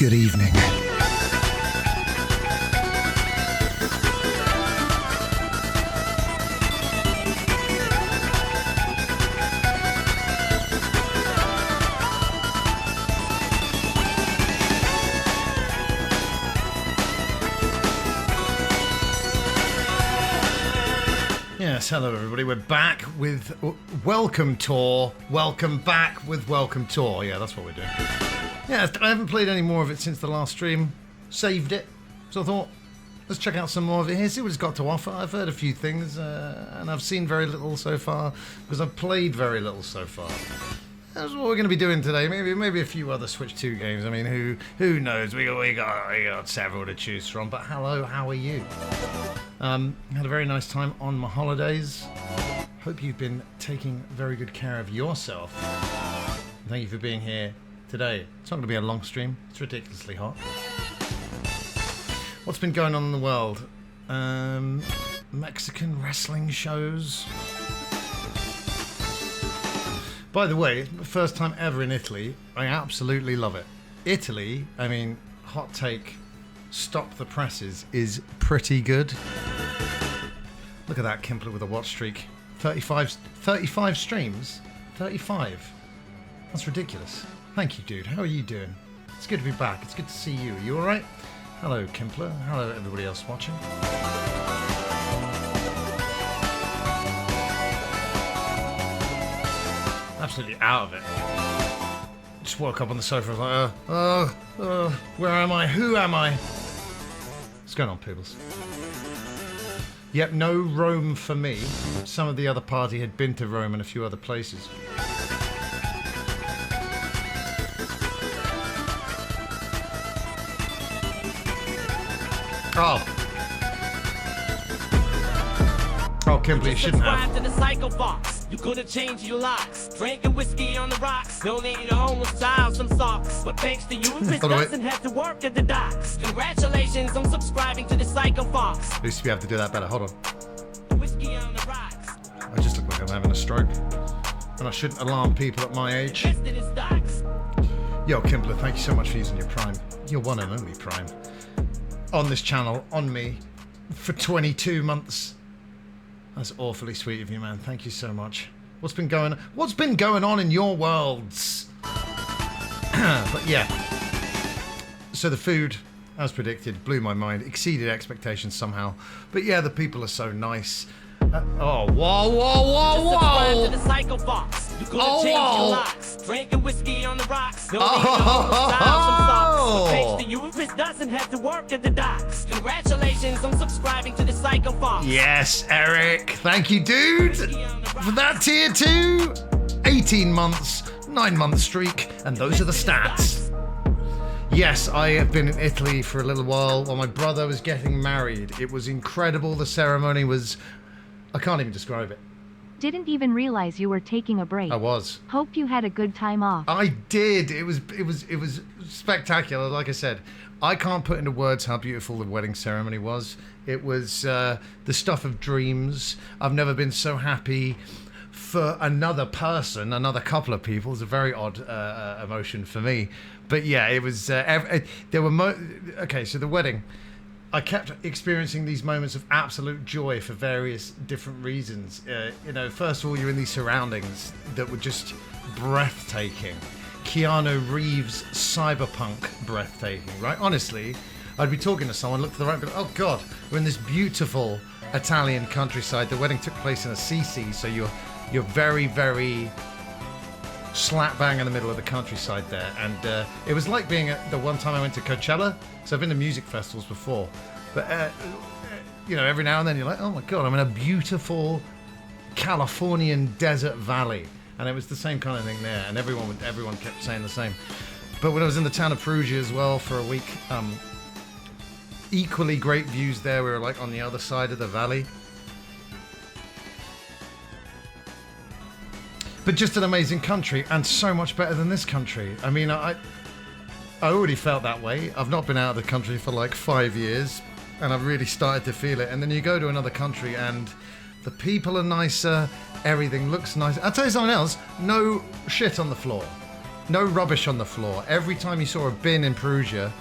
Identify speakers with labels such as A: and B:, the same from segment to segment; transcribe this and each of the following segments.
A: Good evening. Yes, hello everybody. We're back with Welcome Tour. Welcome back with Welcome Tour. Yeah, that's what we're doing. Yeah, I haven't played any more of it since the last stream. Saved it. So I thought, let's check out some more of it here, see what it's got to offer. I've heard a few things, and I've seen very little so far, because I've played very little so far. That's what we're going to be doing today. Maybe a few other Switch 2 games. I mean, who knows? We got several to choose from. But hello, how are you? Had a very nice time on my holidays. Hope you've been taking very good care of yourself. Thank you for being here today. It's not going to be a long stream. It's ridiculously hot. What's been going on in the world? Mexican wrestling shows. By the way, first time ever in Italy. I absolutely love it. Italy, I mean, hot take, stop the presses, is pretty good. Look at that Kimpler with a watch streak. 35 streams? 35. That's ridiculous. Thank you, dude. How are you doing? It's good to be back. It's good to see you. Are you alright? Hello, Kimpler. Hello, everybody else watching. Absolutely out of it. Just woke up on the sofa. I was like, where am I? Who am I? What's going on, peoples? Yep, no Rome for me. Some of the other party had been to Rome and a few other places. Oh, Kimberly, you shouldn't have.
B: You could've changed your locks, drinking whiskey on the rocks, donating to homeless child some socks. But thanks to you, Chris doesn't have to work at the docks. Congratulations on subscribing to the Psycho Fox.
A: I used to be able to do that better. Hold on.
B: Whiskey on the rocks.
A: I just look like I'm having a stroke, and I shouldn't alarm people at my age. Yo, Kimbler, thank you so much for using your Prime. Your one and only Prime on this channel, on me, for 22 months. That's awfully sweet of you, man. Thank you so much. What's been going on in your worlds? But yeah. So the food, as predicted, blew my mind, exceeded expectations somehow. But yeah, the people are so nice. Oh, whoa, whoa, whoa, whoa!
B: To the Psycho Fox. You could've changed your locks, drinking whiskey on the rocks. But thanks to you, Chris doesn't have to work at the docks. Congratulations on subscribing to the Psycho Fox.
A: Yes, Eric. Thank you, dude, for that tier 2. 18 months, 9-month streak, and those are the stats. Yes, I have been in Italy for a little while while my brother was getting married. It was incredible. The ceremony was... I can't even describe it.
C: Didn't even realize you were taking a break.
A: I was.
C: Hope you had a good time off.
A: I did. It was spectacular. Like I said, I can't put into words how beautiful the wedding ceremony was. It was the stuff of dreams. I've never been so happy for another person, another couple of people. It's a very odd emotion for me. But yeah, it was. Okay, so the wedding. I kept experiencing these moments of absolute joy for various different reasons. First of all, you're in these surroundings that were just breathtaking. Keanu Reeves cyberpunk breathtaking, right? Honestly, I'd be talking to someone, look to the right, and be like, oh God, we're in this beautiful Italian countryside. The wedding took place in Assisi, so you're very, very slap bang in the middle of the countryside there. And it was like being at the one time I went to Coachella. So I've been to music festivals before, but every now and then you're like, oh my God, I'm in a beautiful Californian desert valley, and it was the same kind of thing there, and everyone kept saying the same. But when I was in the town of Perugia as well for a week, equally great views there. We were like on the other side of the valley. But just an amazing country, and so much better than this country. I mean, I already felt that way. I've not been out of the country for like 5 years, and I've really started to feel it. And then you go to another country, and the people are nicer, everything looks nice. I'll tell you something else, no shit on the floor. no rubbish on the floor. Every time you saw a bin in Perugia,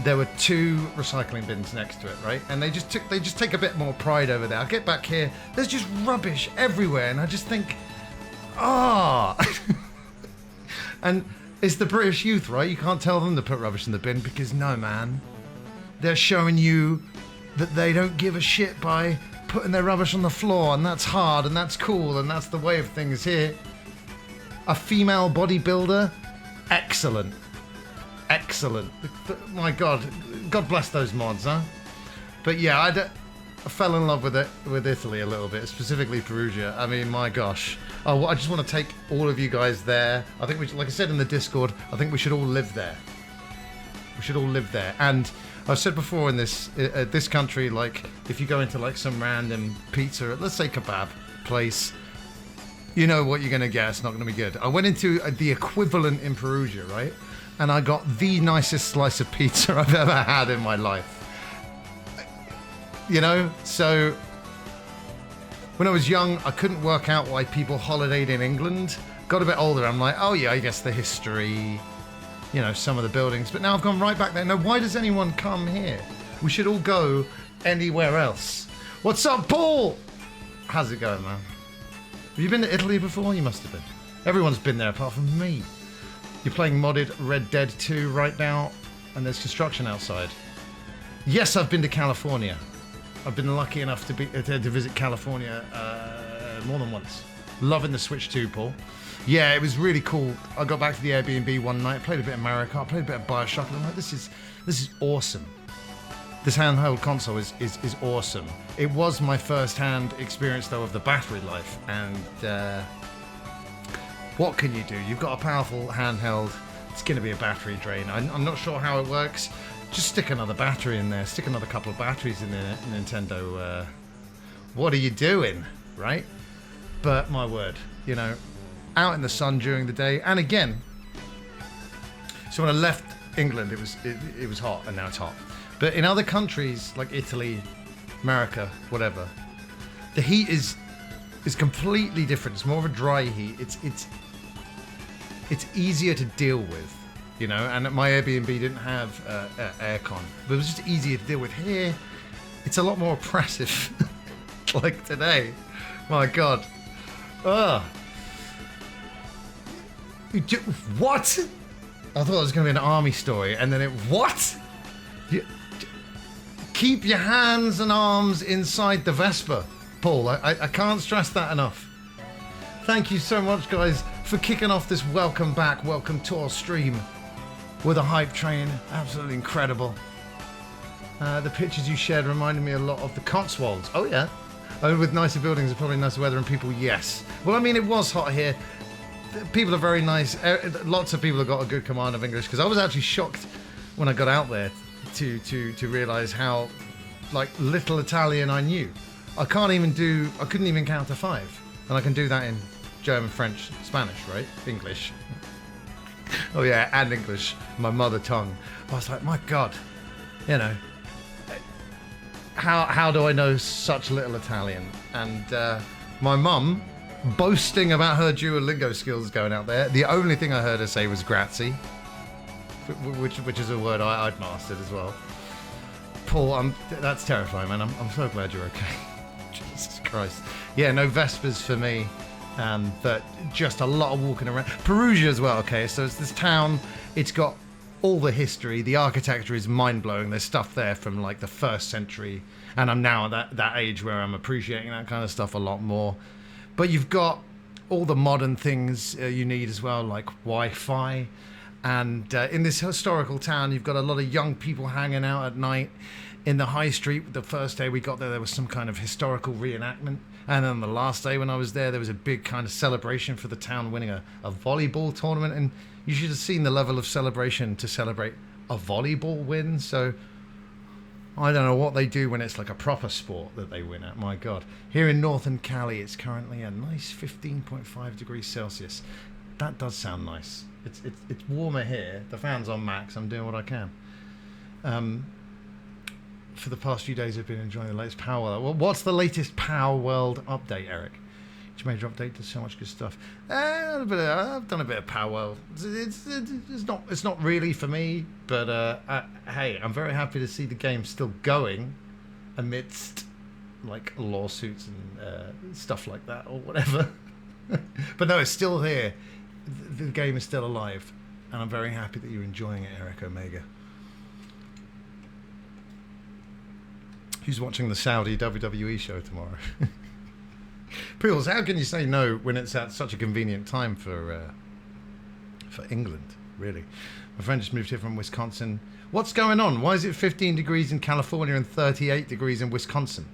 A: there were 2 recycling bins next to it, right? And they just take a bit more pride over there. I get back here, there's just rubbish everywhere, and I just think, and it's the British youth, right? You can't tell them to put rubbish in the bin because no, man, they're showing you that they don't give a shit by putting their rubbish on the floor, and that's hard, and that's cool, and that's the way of things here. A female bodybuilder, excellent. Excellent. My God. God bless those mods, huh? But yeah, I fell in love with Italy a little bit, specifically Perugia. I mean, my gosh. Oh, I just want to take all of you guys there. I think like I said in the Discord, I think we should all live there. We should all live there. And I've said before in this country, like, if you go into like some random pizza, let's say kebab place, you know what you're going to get. It's not going to be good. I went into the equivalent in Perugia, right? And I got the nicest slice of pizza I've ever had in my life. You know? So, when I was young, I couldn't work out why people holidayed in England. Got a bit older, I'm like, oh yeah, I guess the history, you know, some of the buildings. But now I've gone right back there. Now, why does anyone come here? We should all go anywhere else. What's up, Paul? How's it going, man? Have you been to Italy before? You must have been. Everyone's been there apart from me. You're playing modded Red Dead 2 right now, and there's construction outside. Yes, I've been to California. I've been lucky enough to visit California more than once. Loving the Switch 2, Paul. Yeah, it was really cool. I got back to the Airbnb one night, played a bit of Mario Kart, played a bit of Bioshock, and I'm like, this is awesome. This handheld console is awesome. It was my first-hand experience, though, of the battery life, and what can you do? You've got a powerful handheld. It's going to be a battery drain. I'm not sure how it works. Just stick another battery in there. Stick another couple of batteries in the Nintendo. What are you doing, right? But my word, you know, out in the sun during the day, and again. So when I left England, it was hot, and now it's hot. But in other countries like Italy, America, whatever, the heat is completely different. It's more of a dry heat. It's easier to deal with, you know. And my Airbnb didn't have aircon, but it was just easier to deal with. Here, it's a lot more oppressive. Like today, my God. Ugh. What? I thought it was going to be an army story, and then what? Keep your hands and arms inside the Vespa, Paul. I can't stress that enough. Thank you so much, guys, for kicking off this welcome back, welcome tour stream with a hype train. Absolutely incredible. The pictures you shared reminded me a lot of the Cotswolds. Oh, yeah. Oh, with nicer buildings and probably nicer weather and people, yes. Well, I mean, it was hot here. People are very nice. Lots of people have got a good command of English, because I was actually shocked when I got out there to realise how, like, little Italian I knew. I couldn't even count to 5. And I can do that in German, French, Spanish, right? English. Oh yeah, and English, my mother tongue. I was like, my God, you know, how do I know such little Italian? And my mum, boasting about her Duolingo skills going out there, the only thing I heard her say was grazie, which is a word I'd mastered as well. Paul, that's terrifying, man. I'm so glad you're okay. Jesus Christ. Yeah, no Vespers for me, but just a lot of walking around. Perugia as well, okay, so it's this town, it's got all the history, the architecture is mind-blowing, there's stuff there from like the 1st century, and I'm now at that age where I'm appreciating that kind of stuff a lot more. But you've got all the modern things you need as well, like Wi-Fi, and in this historical town, you've got a lot of young people hanging out at night in the high street. The first day we got there was some kind of historical reenactment. And then the last day when I was there was a big kind of celebration for the town winning a volleyball tournament. And you should have seen the level of celebration to celebrate a volleyball win. So I don't know what they do when it's like a proper sport that they win at. My God. Here in northern Cali, it's currently a nice 15.5 degrees Celsius. That does sound nice. It's warmer here. The fan's on max. I'm doing what I can. For the past few days, I've been enjoying the latest Power World. Well, what's the latest Power World update, Eric? Each major update does so much good stuff. I've done a bit of Powwow. It's not really for me, but hey, I'm very happy to see the game still going amidst like lawsuits and stuff like that or whatever. But no, it's still here. The game is still alive, and I'm very happy that you're enjoying it, Eric Omega. Who's watching the Saudi WWE show tomorrow? Peels, how can you say no when it's at such a convenient time for England, really? My friend just moved here from Wisconsin. What's going on? Why is it 15 degrees in California and 38 degrees in Wisconsin?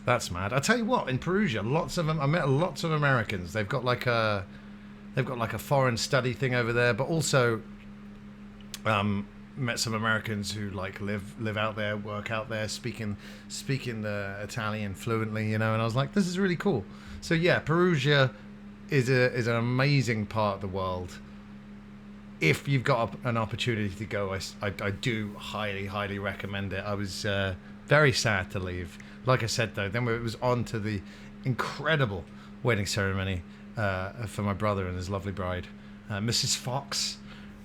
A: That's mad. I tell you what, in Perugia, lots of them. I met lots of Americans. They've got like a foreign study thing over there, but also met some Americans who like live out there, work out there, speaking the Italian fluently, you know. And I was like, this is really cool. So yeah, Perugia is an amazing part of the world. If you've got an opportunity to go, I do highly recommend it. I was very sad to leave. Like I said though, then it was on to the incredible wedding ceremony for my brother and his lovely bride, Mrs. Fox.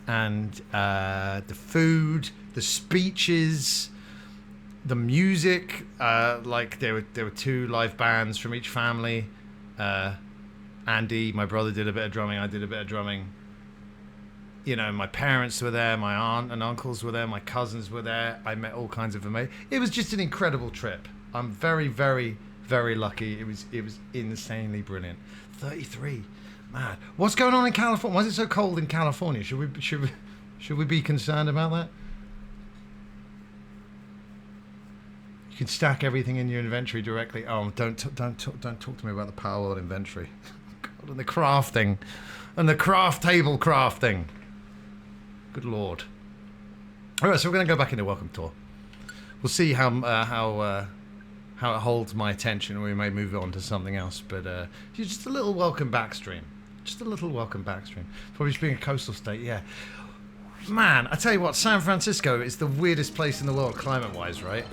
A: And the food, the speeches, the music. Like there were 2 live bands from each family. Andy, my brother, did a bit of drumming. I did a bit of drumming. You know, my parents were there. My aunt and uncles were there. My cousins were there. I met all kinds of amazing. It was just an incredible trip. I'm very, very, very lucky. It was insanely brilliant. 33. Mad. What's going on in California? Why is it so cold in California? Should we be concerned about that? You can stack everything in your inventory directly. Oh, don't talk to me about the Power World inventory. God, and the crafting, and the craft table crafting. Good lord. All right, so we're going to go back into Welcome Tour. We'll see how it holds my attention. We may move on to something else, but just a little welcome back stream. Just a little welcome back stream. Probably just being a coastal state, yeah. Man, I tell you what, San Francisco is the weirdest place in the world climate-wise, right?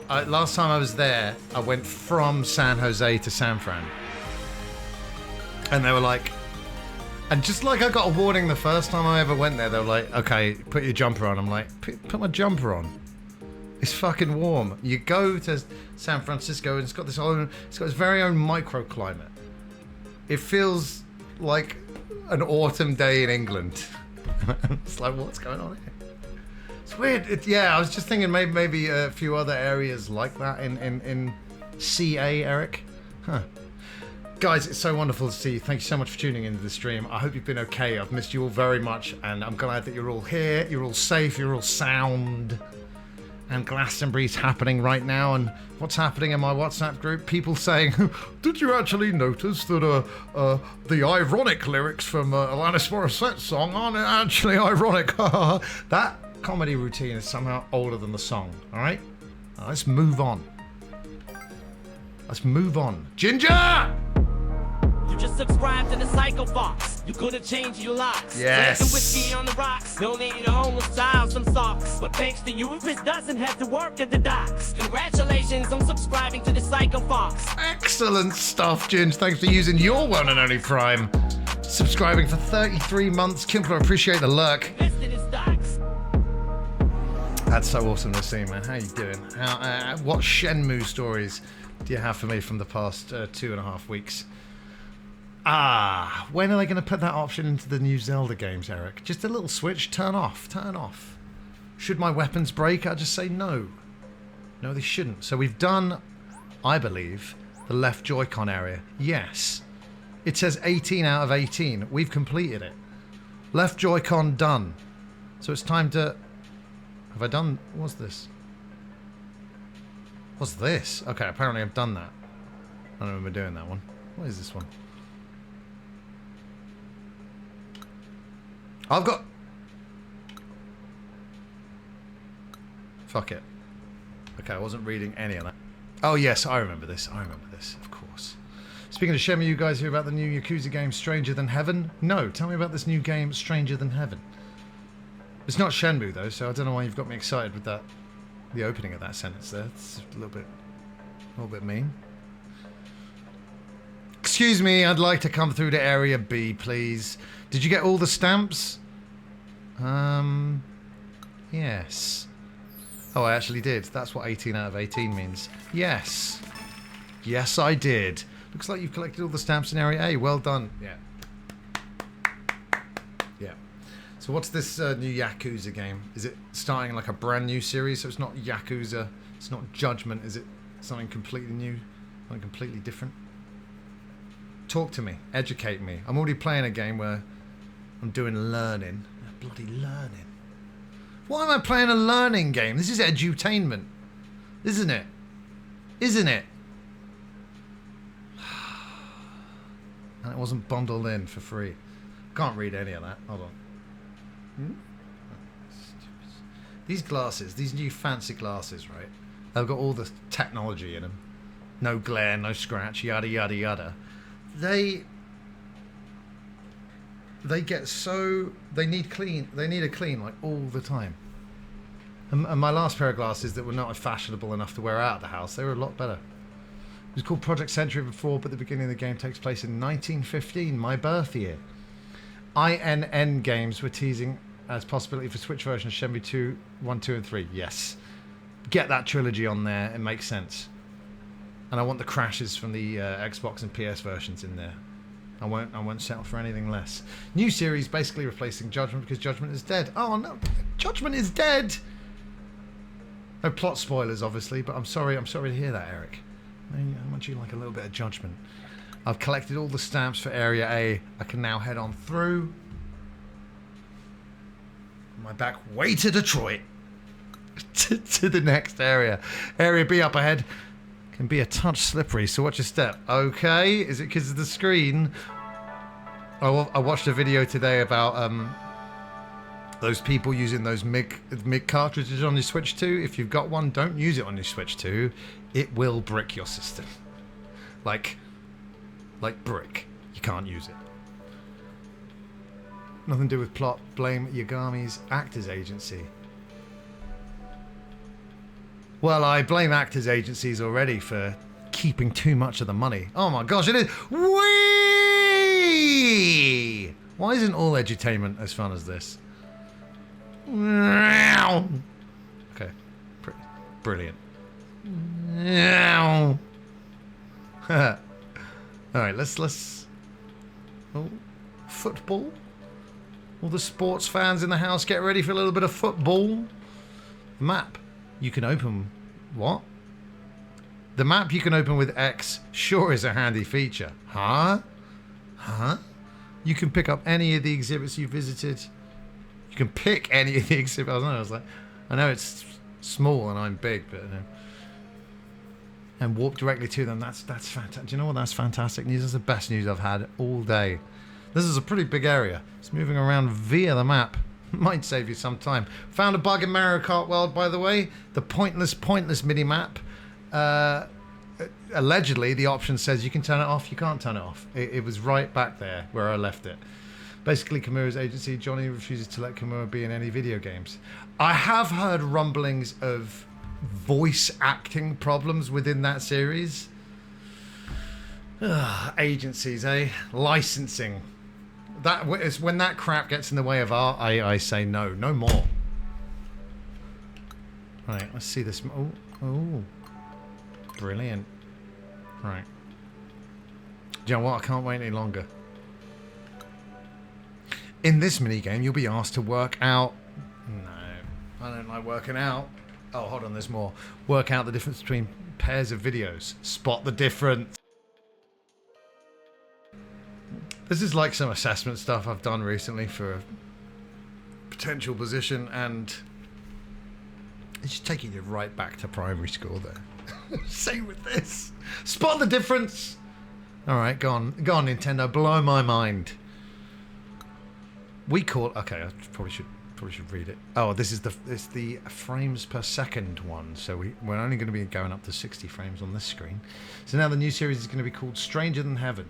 A: Last time I was there, I went from San Jose to San Fran. And they were like... And just like I got a warning the first time I ever went there, they were like, okay, put your jumper on. I'm like, put my jumper on. It's fucking warm. You go to San Francisco and it's got its very own microclimate. It feels like an autumn day in England. It's like, what's going on here? It's weird. I was just thinking maybe a few other areas like that in CA, Eric. Huh. Guys, it's so wonderful to see you. Thank you so much for tuning into the stream. I hope you've been okay. I've missed you all very much, and I'm glad that you're all here. You're all safe. You're all sound. And Glastonbury's happening right now, and what's happening in my WhatsApp group? People saying, did you actually notice that the ironic lyrics from Alanis Morissette's song aren't actually ironic? That comedy routine is somehow older than the song, all right? Let's move on. Let's move on. Ginger!
B: You just subscribe to the Psycho Fox. You're gonna change your lives.
A: Yes.
B: Drinking whiskey on the rocks. Donating to homeless child some socks. But thanks to you, it doesn't have to work at the docks. Congratulations on subscribing to the Psycho Fox.
A: Excellent stuff, Ginge. Thanks for using your one and only Prime. Subscribing for 33 months. Kimpler, appreciate the lurk.
B: Invested in stocks.
A: That's so awesome to see, man. How you doing? What Shenmue stories do you have for me from the past 2.5 weeks? When are they going to put that option into the new Zelda games, Eric? Just a little switch, turn off. Should my weapons break? I just say no. No, they shouldn't. So we've done, I believe, the left Joy-Con area. Yes. It says 18 out of 18. We've completed it. Left Joy-Con done. So it's time to... Have I done... What's this? What's this? Okay, apparently I've done that. I don't remember doing that one. What is this one? I've got... Fuck it. Okay, I wasn't reading any of that. Oh yes, I remember this, of course. Speaking of Shenmue, you guys hear about the new Yakuza game Stranger Than Heaven? No, tell me about this new game Stranger Than Heaven. It's not Shenmue though, so I don't know why you've got me excited with that. The opening of that sentence there. It's a little bit mean. Excuse me, I'd like to come through to Area B, please. Did you get all the stamps? Yes. Oh, I actually did. That's what 18 out of 18 means. Yes. Yes, I did. Looks like you've collected all the stamps in Area A. Well done. Yeah. Yeah. So what's this new Yakuza game? Is it starting like a brand new series? So it's not Yakuza, it's not Judgment. Is it something completely new? Something completely different? Talk to me. Educate me. I'm already playing a game where I'm doing learning. Bloody learning. Why am I playing a learning game? This is edutainment. Isn't it? Isn't it? And it wasn't bundled in for free. Can't read any of that. Hold on. These glasses, these new fancy glasses, right? They've got all the technology in them. No glare, no scratch, yada, yada, yada. They get so... They need a clean like all the time. And my last pair of glasses that were not fashionable enough to wear out of the house, they were a lot better. It was called Project Century before, but the beginning of the game takes place in 1915, my birth year. INN Games were teasing as possibility for Switch version of Shenmue 2, 1, 2, and 3. Yes. Get that trilogy on there, it makes sense. And I want the crashes from the Xbox and PS versions in there. I won't settle for anything less. New series basically replacing Judgment because Judgment is dead. Oh no, Judgment is dead! No plot spoilers, obviously, but I'm sorry to hear that, Eric. How much you like a little bit of Judgment. I've collected all the stamps for Area A. I can now head on through. On my back way to Detroit. to the next area. Area B up ahead can be a touch slippery, so watch your step. Okay, is it because of the screen? I watched a video today about those people using those MIG cartridges on your Switch 2. If you've got one, don't use it on your Switch 2. It will brick your system. Like brick. You can't use it. Nothing to do with plot. Blame Yagami's actors agency. Well, I blame actors agencies already for keeping too much of the money. Oh my gosh, it is. Whee! Why isn't all edutainment as fun as this? Okay, brilliant. All right, let's. Oh, football. All the sports fans in the house, get ready for a little bit of football. Map. You can open... What? The map you can open with X sure is a handy feature. Huh? Huh? You can pick up any of the exhibits you visited. You can pick any of the exhibits. I know it's small and I'm big, but... and walk directly to them. That's fantastic. Do you know what? That's fantastic news. That's the best news I've had all day. This is a pretty big area. It's moving around via the map. Might save you some time. Found a bug in Mario Kart World, by the way. The pointless mini-map. Allegedly, the option says you can turn it off. You can't turn it off. It was right back there where I left it. Basically, Kimura's agency, Johnny, refuses to let Kimura be in any video games. I have heard rumblings of voice acting problems within that series. Ugh, agencies, eh? Licensing. That is when that crap gets in the way of art. I say no more. Right, let's see this. Oh, brilliant. Right. Do you know what? I can't wait any longer. In this minigame, you'll be asked to work out. No, I don't like working out. Oh, hold on, there's more. Work out the difference between pairs of videos. Spot the difference. This is like some assessment stuff I've done recently for a potential position, and it's just taking you right back to primary school there. Same with this. Spot the difference. All right, go on, Nintendo, blow my mind. We call... Okay, I probably should read it. Oh, it's the frames per second one, so we're only going to be going up to 60 frames on this screen. So now the new series is going to be called Stranger Than Heaven.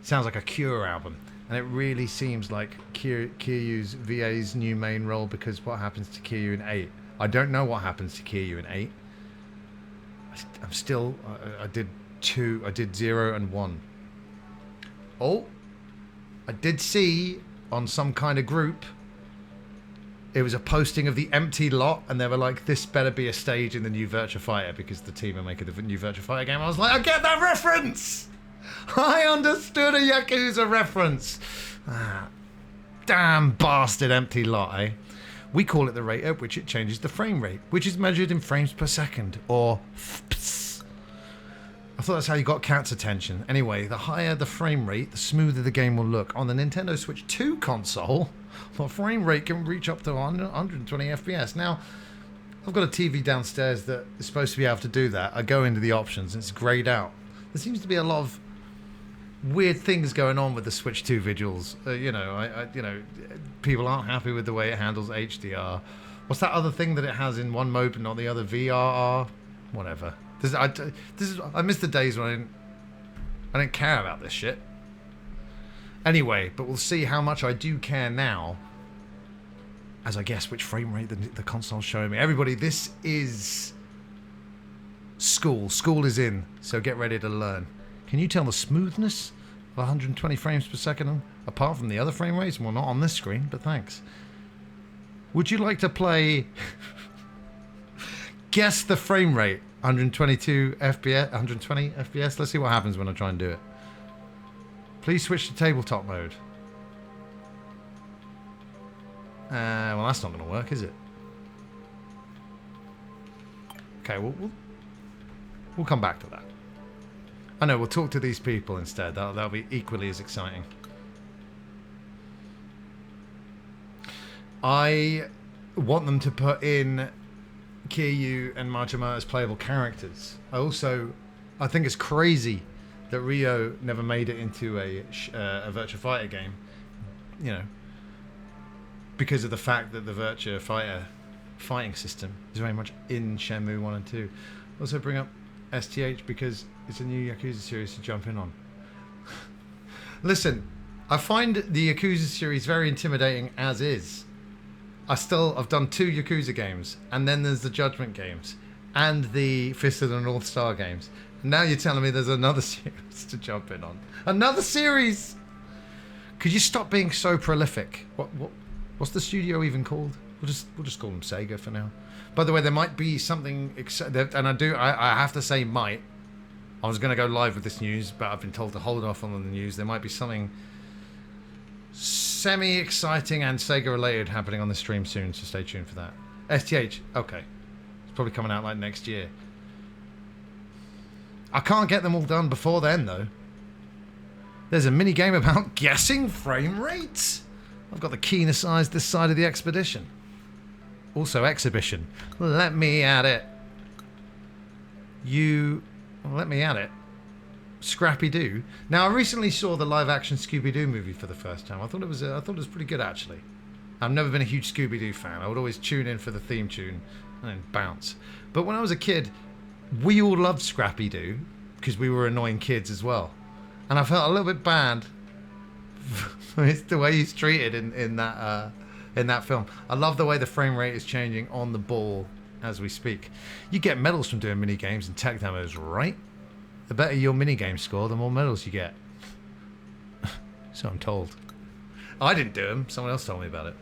A: Sounds like a Cure album, and it really seems like Kiryu's VA's new main role, because what happens to Kiryu in 8? I don't know what happens to Kiryu in 8. I'm still... I did 0 and 1. Oh, I did see on some kind of group, it was a posting of the empty lot, and they were like, this better be a stage in the new Virtua Fighter because the team are making the new Virtua Fighter game. I was like, I get that reference! I understood a Yakuza reference. Ah, damn bastard empty lot, eh? We call it the rate at which it changes the frame rate, which is measured in frames per second, or FPS. I thought that's how you got Cat's attention. Anyway, the higher the frame rate, the smoother the game will look. On the Nintendo Switch 2 console, the frame rate can reach up to 120 FPS. Now, I've got a TV downstairs that is supposed to be able to do that. I go into the options and it's grayed out. There seems to be a lot of weird things going on with the Switch 2 visuals. People aren't happy with the way it handles HDR. What's that other thing that it has in one mode but not the other? VRR? Whatever. I miss the days when I didn't care about this shit. Anyway, but we'll see how much I do care now as I guess which frame rate the console's showing me. Everybody, this is school. School is in, so get ready to learn. Can you tell the smoothness of 120 frames per second apart from the other frame rates? Well, not on this screen, but thanks. Would you like to play... Guess the frame rate. 122 FPS, 120 FPS. Let's see what happens when I try and do it. Please switch to tabletop mode. Well, that's not going to work, is it? Okay, we'll come back to that. I know, we'll talk to these people instead. That'll be equally as exciting. I want them to put in Kiryu and Majima as playable characters. I think it's crazy that Ryo never made it into a Virtua Fighter game, you know, because of the fact that the Virtua Fighter fighting system is very much in Shenmue 1 and 2. Also bring up STH because it's a new Yakuza series to jump in on. Listen, I find the Yakuza series very intimidating as is. I've done 2 Yakuza games, and then there's the Judgment games, and the Fist of the North Star games. And now you're telling me there's another series to jump in on. Another series! Could you stop being so prolific? What's the studio even called? We'll just call them Sega for now. By the way, there might be something, and I have to say might. I was going to go live with this news, but I've been told to hold off on the news. There might be something semi-exciting and Sega related happening on the stream soon, so stay tuned for that. STH, okay. It's probably coming out like next year. I can't get them all done before then, though. There's a mini game about guessing frame rates. I've got the keenest eyes this side of the expedition. Also, exhibition. Let me at it. Let me at it. Scrappy-Doo. Now, I recently saw the live-action Scooby-Doo movie for the first time. I thought it was pretty good, actually. I've never been a huge Scooby-Doo fan. I would always tune in for the theme tune and then bounce. But when I was a kid, we all loved Scrappy-Doo because we were annoying kids as well. And I felt a little bit bad for the way he's treated in that film. I love the way the frame rate is changing on the ball as we speak. You get medals from doing mini games and tech demos, right? The better your minigame score, the more medals you get. So I'm told. I didn't do them. Someone else told me about it.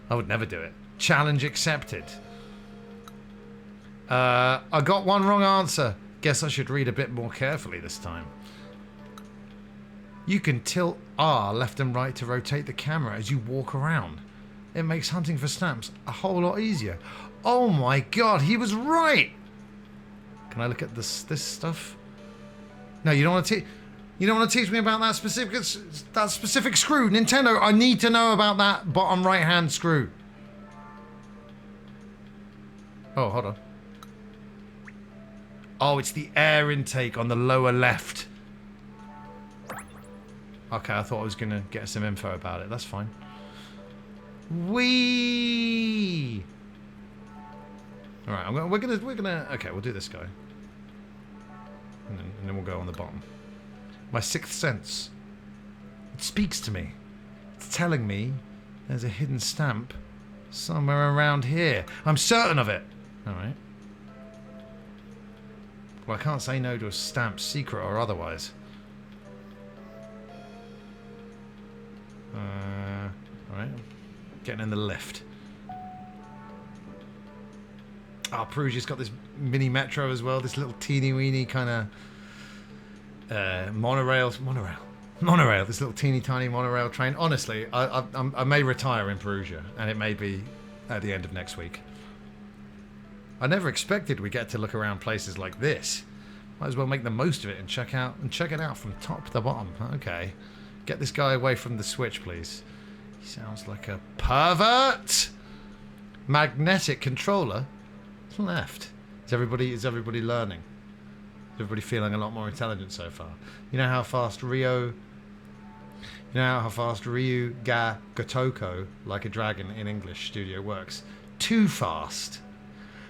A: I would never do it. Challenge accepted. I got one wrong answer. Guess I should read a bit more carefully this time. You can tilt R left and right to rotate the camera as you walk around. It makes hunting for stamps a whole lot easier. Oh my god, he was right! Can I look at this stuff? No, you don't want to teach me about that specific screw. Nintendo, I need to know about that bottom right hand screw. Oh, hold on. Oh, it's the air intake on the lower left. Okay, I thought I was gonna get some info about it. That's fine. Whee! All right, we're gonna. Okay, we'll do this guy. And then we'll go on the bottom. My sixth sense. It speaks to me. It's telling me there's a hidden stamp somewhere around here. I'm certain of it. Alright. Well, I can't say no to a stamp, secret or otherwise. Getting in the lift. Oh, Perugia's got this mini metro as well. This little teeny weeny kind of monorail. This little teeny tiny monorail train. Honestly, I may retire in Perugia, and it may be at the end of next week. I never expected we get to look around places like this. Might as well make the most of it and check it out from top to bottom. Okay, get this guy away from the switch, please. He sounds like a pervert. Magnetic controller. Left. Is everybody learning? Is everybody feeling a lot more intelligent so far? You know how fast Ryu ga Gotoko, like a dragon in English studio, works? Too fast.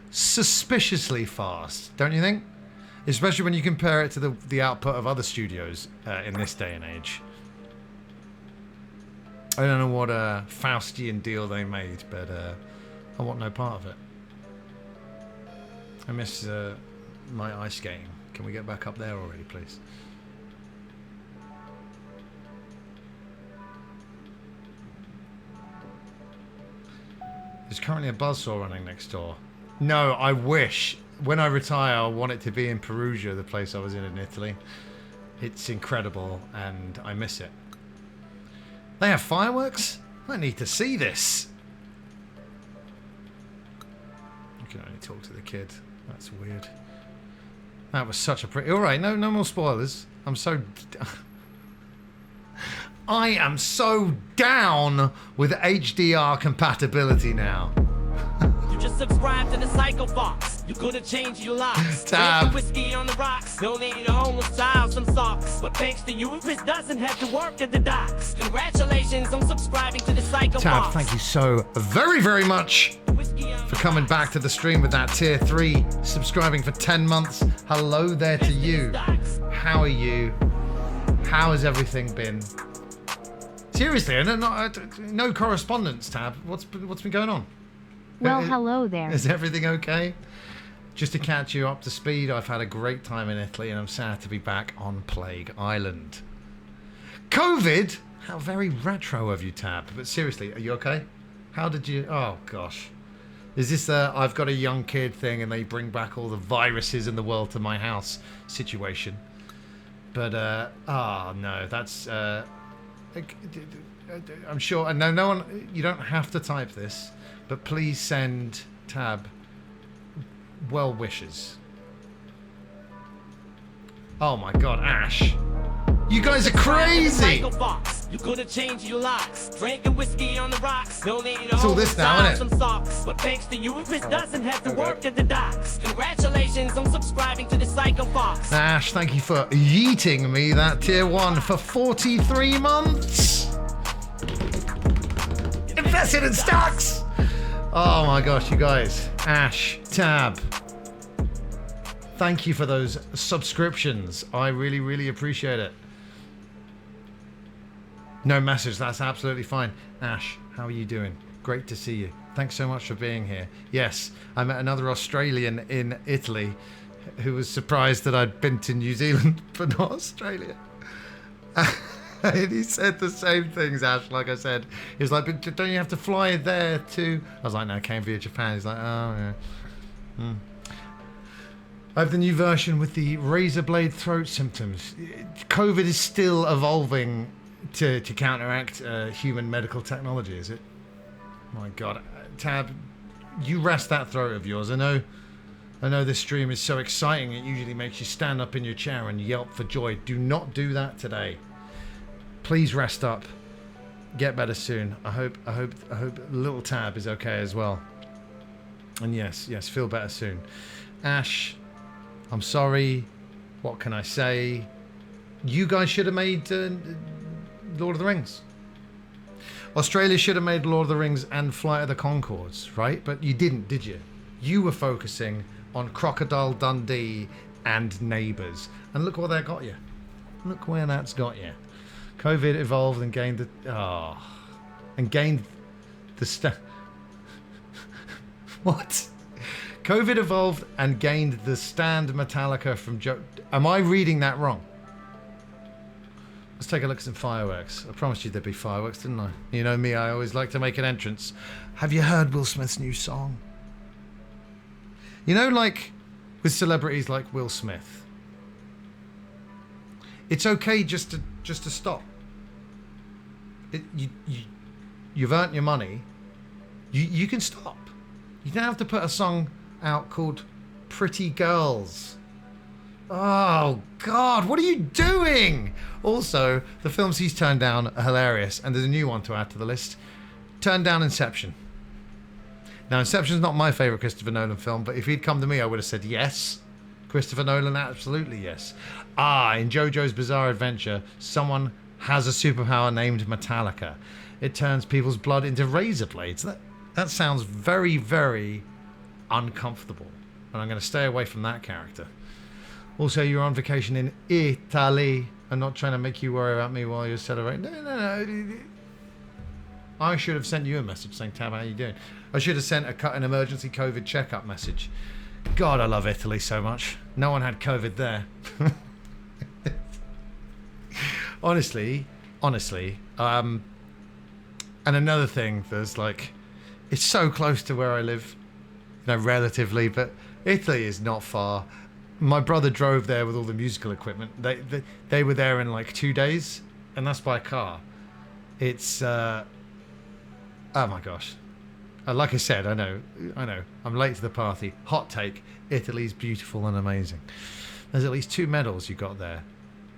A: Suspiciously fast, don't you think? Especially when you compare it to the output of other studios in this day and age. I don't know what a Faustian deal they made, but I want no part of it. I miss my ice skating. Can we get back up there already, please? There's currently a buzzsaw running next door. No, I wish. When I retire, I want it to be in Perugia, the place I was in Italy. It's incredible, and I miss it. They have fireworks? I need to see this. You can only talk to the kid. That's weird. That was such a pretty... Alright, no more spoilers. I am so down with HDR compatibility now.
B: You just subscribe to the Psycho Fox. You're gonna change your lives.
A: Tab.
B: Whiskey on the rocks. Donating to homeless child some socks. But thanks to you, Chris doesn't have to work at the docks. Congratulations on subscribing to the Psycho
A: Tab,
B: Fox.
A: thank you so very, very much for coming back to the stream with that tier 3, subscribing for 10 months. Hello there to you. How are you? How has everything been? Seriously, no correspondence, Tab. What's been going on?
C: Well, hello there.
A: Is everything okay? Just to catch you up to speed, I've had a great time in Italy and I'm sad to be back on Plague Island. COVID? How very retro of you, Tab. But seriously, are you okay? How did you... Oh, gosh. Is this I've got a young kid thing and they bring back all the viruses in the world to my house situation? But, no, that's... I'm sure... And no one... You don't have to type this, but please send Tab well wishes. Oh my god, Ash. You guys are crazy!
B: You're gonna change your lives. Drinking whiskey on the rocks.
A: It's all this now, isn't it?
B: But thanks to you, Chris doesn't have to work at the docks. Congratulations on subscribing to the Psycho Fox.
A: Ash, thank you for yeeting me that tier 1 for 43 months. Invested in stocks! Oh my gosh, you guys. Ash, Tab. Thank you for those subscriptions. I really, really appreciate it. No message, that's absolutely fine. Ash, how are you doing? Great to see you. Thanks so much for being here. Yes, I met another Australian in Italy who was surprised that I'd been to New Zealand but not Australia. And he said the same things, Ash, like I said. He was like, but don't you have to fly there too? I was like, no, I came via Japan. He's like, oh, yeah. I have the new version with the razor blade throat symptoms. COVID is still evolving to counteract human medical technology, is it? My God. Tab, you rest that throat of yours. I know this stream is so exciting, it usually makes you stand up in your chair and yelp for joy. Do not do that today. Please rest up. Get better soon. I hope little Tab is okay as well. And yes, feel better soon. Ash, I'm sorry. What can I say? You guys should have made Lord of the Rings. Australia should have made Lord of the Rings and Flight of the Conchords, right? But you didn't, did you? You were focusing on Crocodile Dundee and Neighbours. And look what that got you. Look where that's got you. COVID evolved and gained what? COVID evolved and gained the stand Metallica from Joe. Am I reading that wrong? Let's take a look at some fireworks. I promised you there'd be fireworks, didn't I? You know me, I always like to make an entrance. Have you heard Will Smith's new song? You know, like with celebrities like Will Smith, it's okay just to stop. You've earned your money. You can stop. You don't have to put a song out called Pretty Girls. Oh, God, what are you doing? Also, the films he's turned down are hilarious, and there's a new one to add to the list. Turned down Inception. Now, Inception's not my favourite Christopher Nolan film, but if he'd come to me, I would have said yes. Christopher Nolan, absolutely yes. In JoJo's Bizarre Adventure, someone has a superpower named Metallica. It turns people's blood into razor blades. That sounds very, very uncomfortable, and I'm going to stay away from that character. Also, you're on vacation in Italy. I'm not trying to make you worry about me while you're celebrating. No. I should have sent you a message saying, Tab, how you doing? I should have sent an emergency COVID checkup message. God, I love Italy so much. No one had COVID there. Honestly. And another thing, there's like, it's so close to where I live, relatively, but Italy is not far. My brother drove there with all the musical equipment. They were there in like 2 days, and that's by car. It's oh my gosh. Like I said, I know. I'm late to the party. Hot take: Italy's beautiful and amazing. There's at least 2 medals you got there.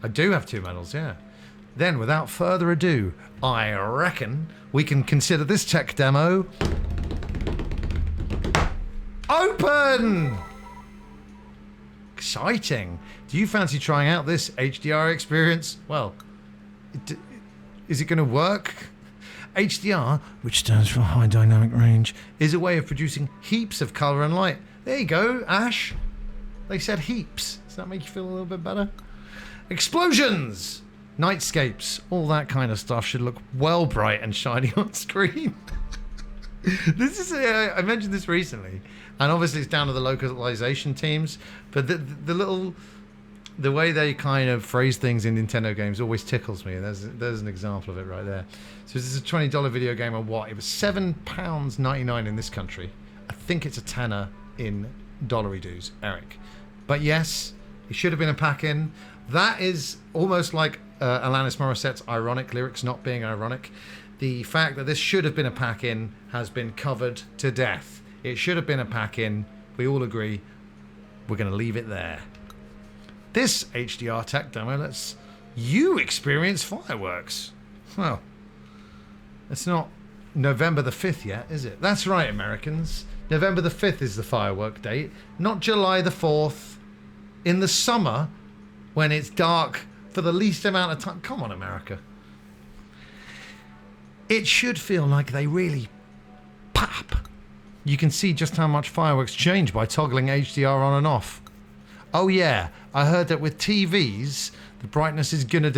A: I do have 2 medals, yeah. Then, without further ado, I reckon we can consider this tech demo open! Exciting. Do you fancy trying out this HDR experience? Well, is it going to work? HDR, which stands for High Dynamic Range, is a way of producing heaps of colour and light. There you go, Ash. They said heaps. Does that make you feel a little bit better? Explosions! Nightscapes, all that kind of stuff should look well bright and shiny on screen. This is I mentioned this recently, and obviously it's down to the localization teams, but the way they kind of phrase things in Nintendo games always tickles me, and there's an example of it right there. So this is a $20 video game, or what? It was £7.99 in this country. I think it's a tenner in dollary dues, Eric. But yes, it should have been a pack-in. That is almost like Alanis Morissette's ironic lyrics not being ironic. The fact that this should have been a pack-in has been covered to death. It should have been a pack-in. We all agree. We're going to leave it there. This HDR tech demo lets you experience fireworks. Well, it's not November the 5th yet, is it? That's right, Americans. November the 5th is the firework date, not July the 4th. In the summer, when it's dark for the least amount of time. Come on, America. It should feel like they really pop. You can see just how much fireworks change by toggling HDR on and off. Oh yeah, I heard that with TVs, the brightness is gonna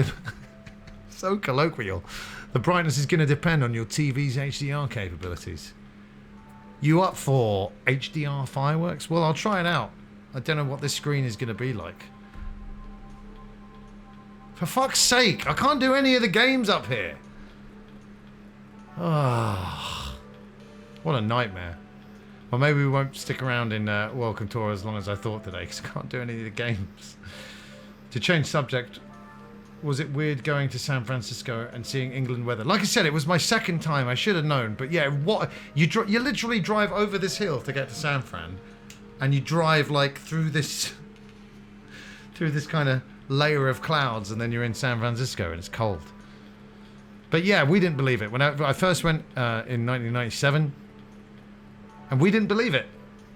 A: so colloquial. The brightness is gonna depend on your TV's HDR capabilities. You up for HDR fireworks? Well, I'll try it out. I don't know what this screen is gonna be like. For fuck's sake, I can't do any of the games up here. Ah, what a nightmare. Well, maybe we won't stick around in Welcome Tour as long as I thought today, because I can't do any of the games. To change subject, was it weird going to San Francisco and seeing England weather? Like I said, it was my second time. I should have known. But yeah, what you literally drive over this hill to get to San Fran, and you drive like through this kind of layer of clouds, and then you're in San Francisco and it's cold. But yeah, we didn't believe it. When I first went in 1997, and we didn't believe it.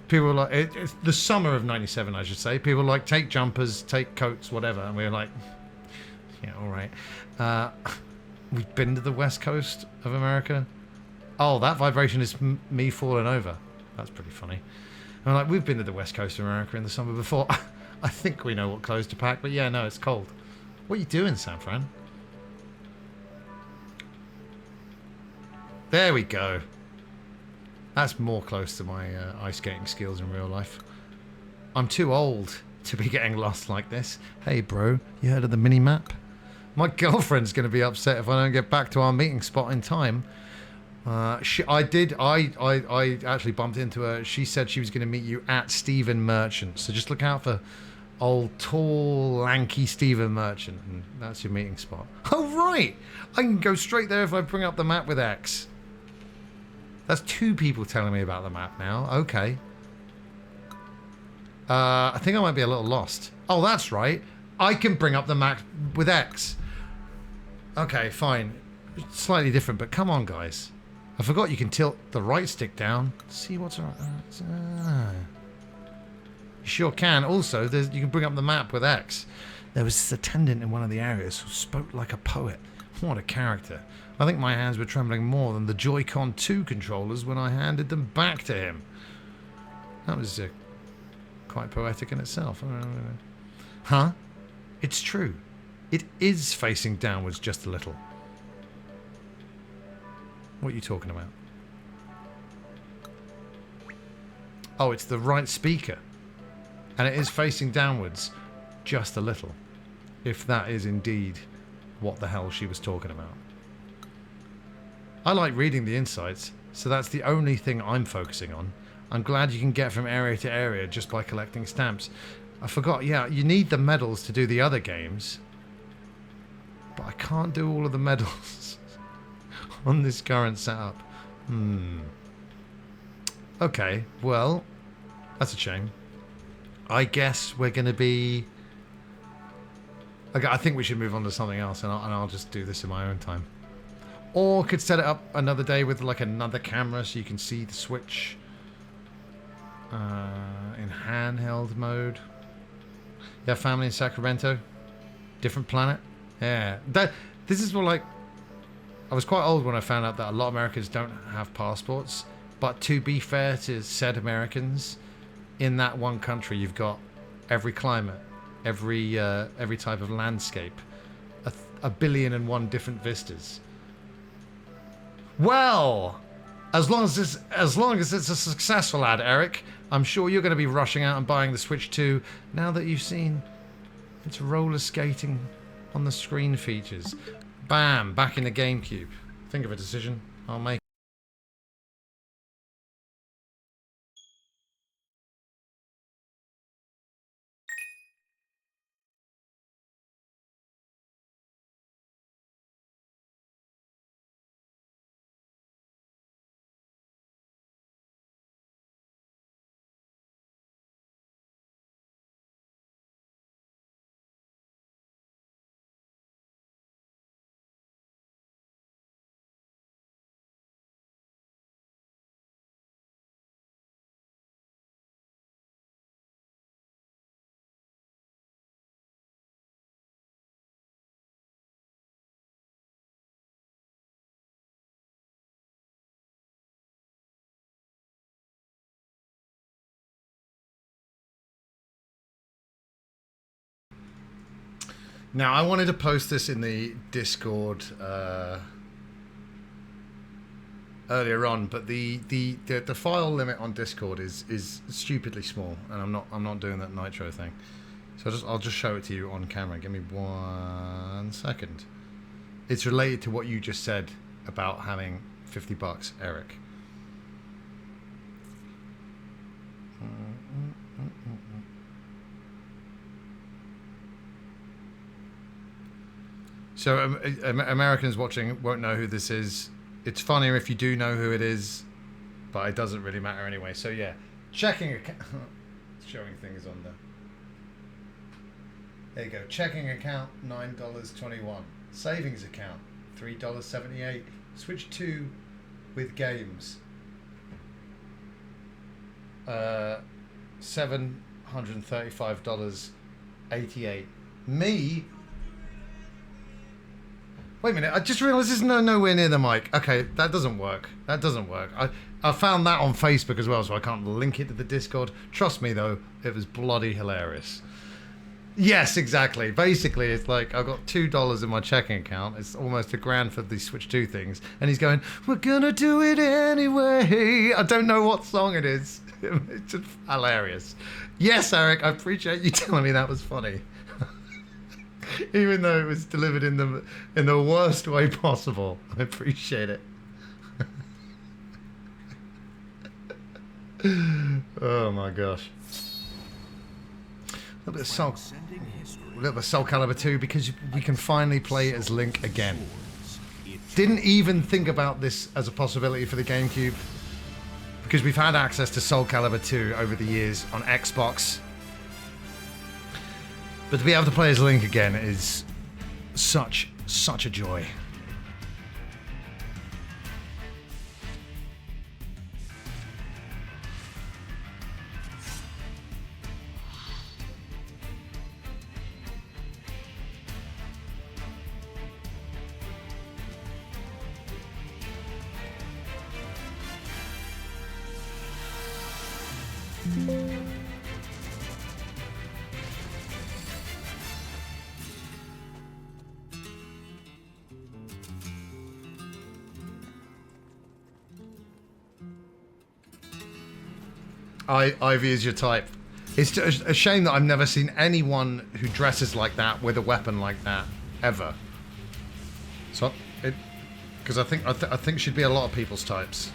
A: People were like, it's the summer of 97, I should say. People were like, take jumpers, take coats, whatever. And we were like, yeah, all right. We've been to the west coast of America. Oh, that vibration is me falling over. That's pretty funny. And I'm like, we've been to the west coast of America in the summer before. I think we know what clothes to pack, but yeah, no, it's cold. What are you doing, San Fran? There we go. That's more close to my ice skating skills in real life. I'm too old to be getting lost like this. Hey, bro, you heard of the mini-map? My girlfriend's going to be upset if I don't get back to our meeting spot in time. I actually bumped into her. She said she was going to meet you at Stephen Merchant. So just look out for old, tall, lanky Stephen Merchant. And that's your meeting spot. Oh, right. I can go straight there if I bring up the map with X. That's 2 people telling me about the map now. Okay. I think I might be a little lost. Oh, that's right. I can bring up the map with X. Okay, fine. It's slightly different, but come on, guys. I forgot you can tilt the right stick down. See what's around. You sure can. Also, you can bring up the map with X. There was this attendant in one of the areas who spoke like a poet. What a character. I think my hands were trembling more than the Joy-Con 2 controllers when I handed them back to him. That was quite poetic in itself. Huh? It's true. It is facing downwards just a little. What are you talking about? Oh, it's the right speaker. And it is facing downwards just a little. If that is indeed what the hell she was talking about. I like reading the insights, so that's the only thing I'm focusing on. I'm glad you can get from area to area just by collecting stamps. I forgot, yeah, you need the medals to do the other games. But I can't do all of the medals on this current setup. Okay, well, that's a shame. I guess we're going to be... I think we should move on to something else, and I'll just do this in my own time. Or could set it up another day with like another camera so you can see the Switch in handheld mode. Yeah, family in Sacramento. Different planet. Yeah. This is what, like... I was quite old when I found out that a lot of Americans don't have passports. But to be fair to said Americans, in that one country you've got every climate, every type of landscape, a billion and one different vistas. Well, as long as it's a successful ad, Eric, I'm sure you're going to be rushing out and buying the Switch 2 now that you've seen its roller skating on the screen features. Bam, back in the GameCube. Think of a decision. I'll make. Now, I wanted to post this in the Discord earlier on, but the file limit on Discord is stupidly small, and I'm not doing that Nitro thing. So I'll just show it to you on camera. Give me 1 second. It's related to what you just said about having $50, Eric. So Americans watching won't know who this is. It's funnier if you do know who it is, but it doesn't really matter anyway. So yeah, checking account, showing things on there. There you go. Checking account, $9.21. Savings account, $3.78. Switch 2 with games, $735.88. Me. Wait a minute, I just realised this is nowhere near the mic. Okay, that doesn't work. That doesn't work. I found that on Facebook as well, so I can't link it to the Discord. Trust me, though, it was bloody hilarious. Yes, exactly. Basically, it's like I've got $2 in my checking account. It's almost $1,000 for the Switch 2 things. And he's going, we're going to do it anyway. I don't know what song it is. It's just hilarious. Yes, Eric, I appreciate you telling me that was funny. Even though it was delivered in the worst way possible. I appreciate it. Oh my gosh. A little bit of Soul Calibur 2 because we can finally play as Link again. Didn't even think about this as a possibility for the GameCube because we've had access to Soul Calibur 2 over the years on Xbox. But to be able to play as Link again is such a joy. Ivy is your type. It's a shame that I've never seen anyone who dresses like that with a weapon like that ever. So, because I think she'd be a lot of people's types.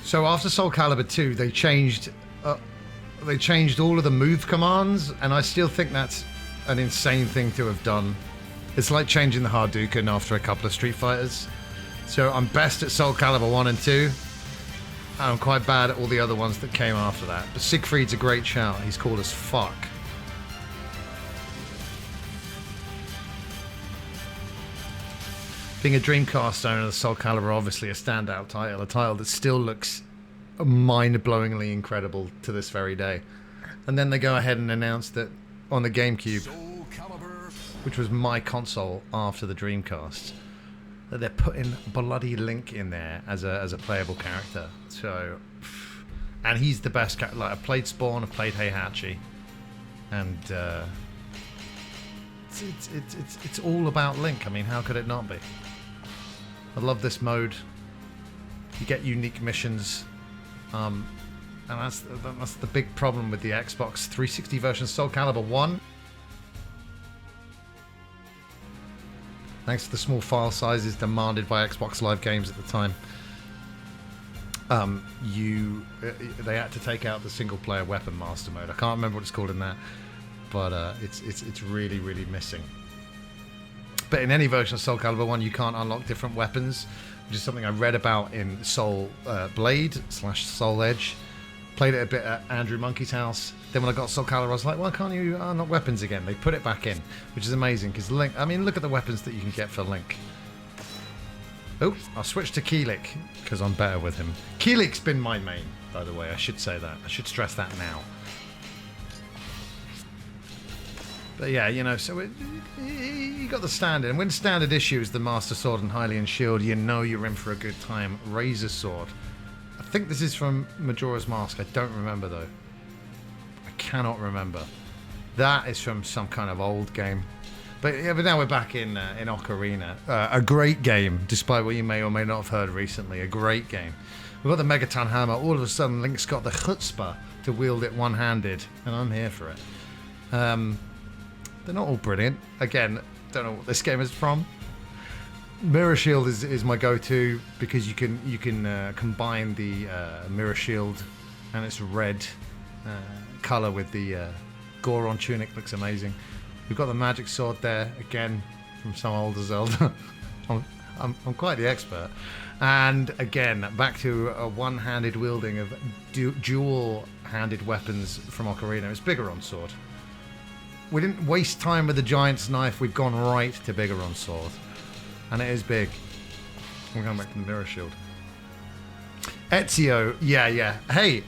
A: So after Soul Calibur 2, they changed all of the move commands, and I still think that's an insane thing to have done. It's like changing the Hadouken after a couple of Street Fighters. So I'm best at Soul Calibur 1 and 2, and I'm quite bad at all the other ones that came after that. But Siegfried's a great shout. He's cool as fuck. Being a Dreamcast owner, the Soul Calibur obviously a standout title, a title that still looks mind-blowingly incredible to this very day. And then they go ahead and announce that on the GameCube, which was my console after the Dreamcast, that they're putting bloody Link in there as a playable character. So, and he's the best character. Like, I've played Spawn, I've played Heihachi, and it's all about Link. I mean, how could it not be? I love this mode. You get unique missions, and that's the big problem with the Xbox 360 version of Soul Calibur 1. Thanks to the small file sizes demanded by Xbox Live Games at the time, they had to take out the single-player weapon master mode. I can't remember what it's called in that, but it's really missing. But in any version of Soul Calibur 1, you can't unlock different weapons, which is something I read about in Soul Blade / Soul Edge. Played it a bit at Andrew Monkey's house. Then when I got Soul Calibur, I was like, why can't you unlock weapons again? They put it back in, which is amazing, because Link, I mean, look at the weapons that you can get for Link. Oh, I'll switch to Keelik, because I'm better with him. Keelik's been my main, by the way. I should say that. I should stress that now. But yeah, you know, so you got the standard. And when standard issue is the Master Sword and Hylian Shield, you know you're in for a good time. Razor Sword. I think this is from Majora's Mask. I don't remember, though. I cannot remember. That is from some kind of old game. But yeah, but now we're back in Ocarina. A great game, despite what you may or may not have heard recently. A great game. We've got the Megaton Hammer. All of a sudden, Link's got the chutzpah to wield it one-handed. And I'm here for it. They're not all brilliant. Again, don't know what this game is from. Mirror Shield is my go-to because you can combine the Mirror Shield and its red color with the Goron tunic. Looks amazing. We've got the Magic Sword there again from some older Zelda. I'm quite the expert. And again, back to a one-handed wielding of dual-handed weapons from Ocarina. It's Bigoron's sword. We didn't waste time with the Giant's Knife. We've gone right to Bigoron's sword. And it is big. We're going back to the Mirror Shield. Ezio, yeah. Hey,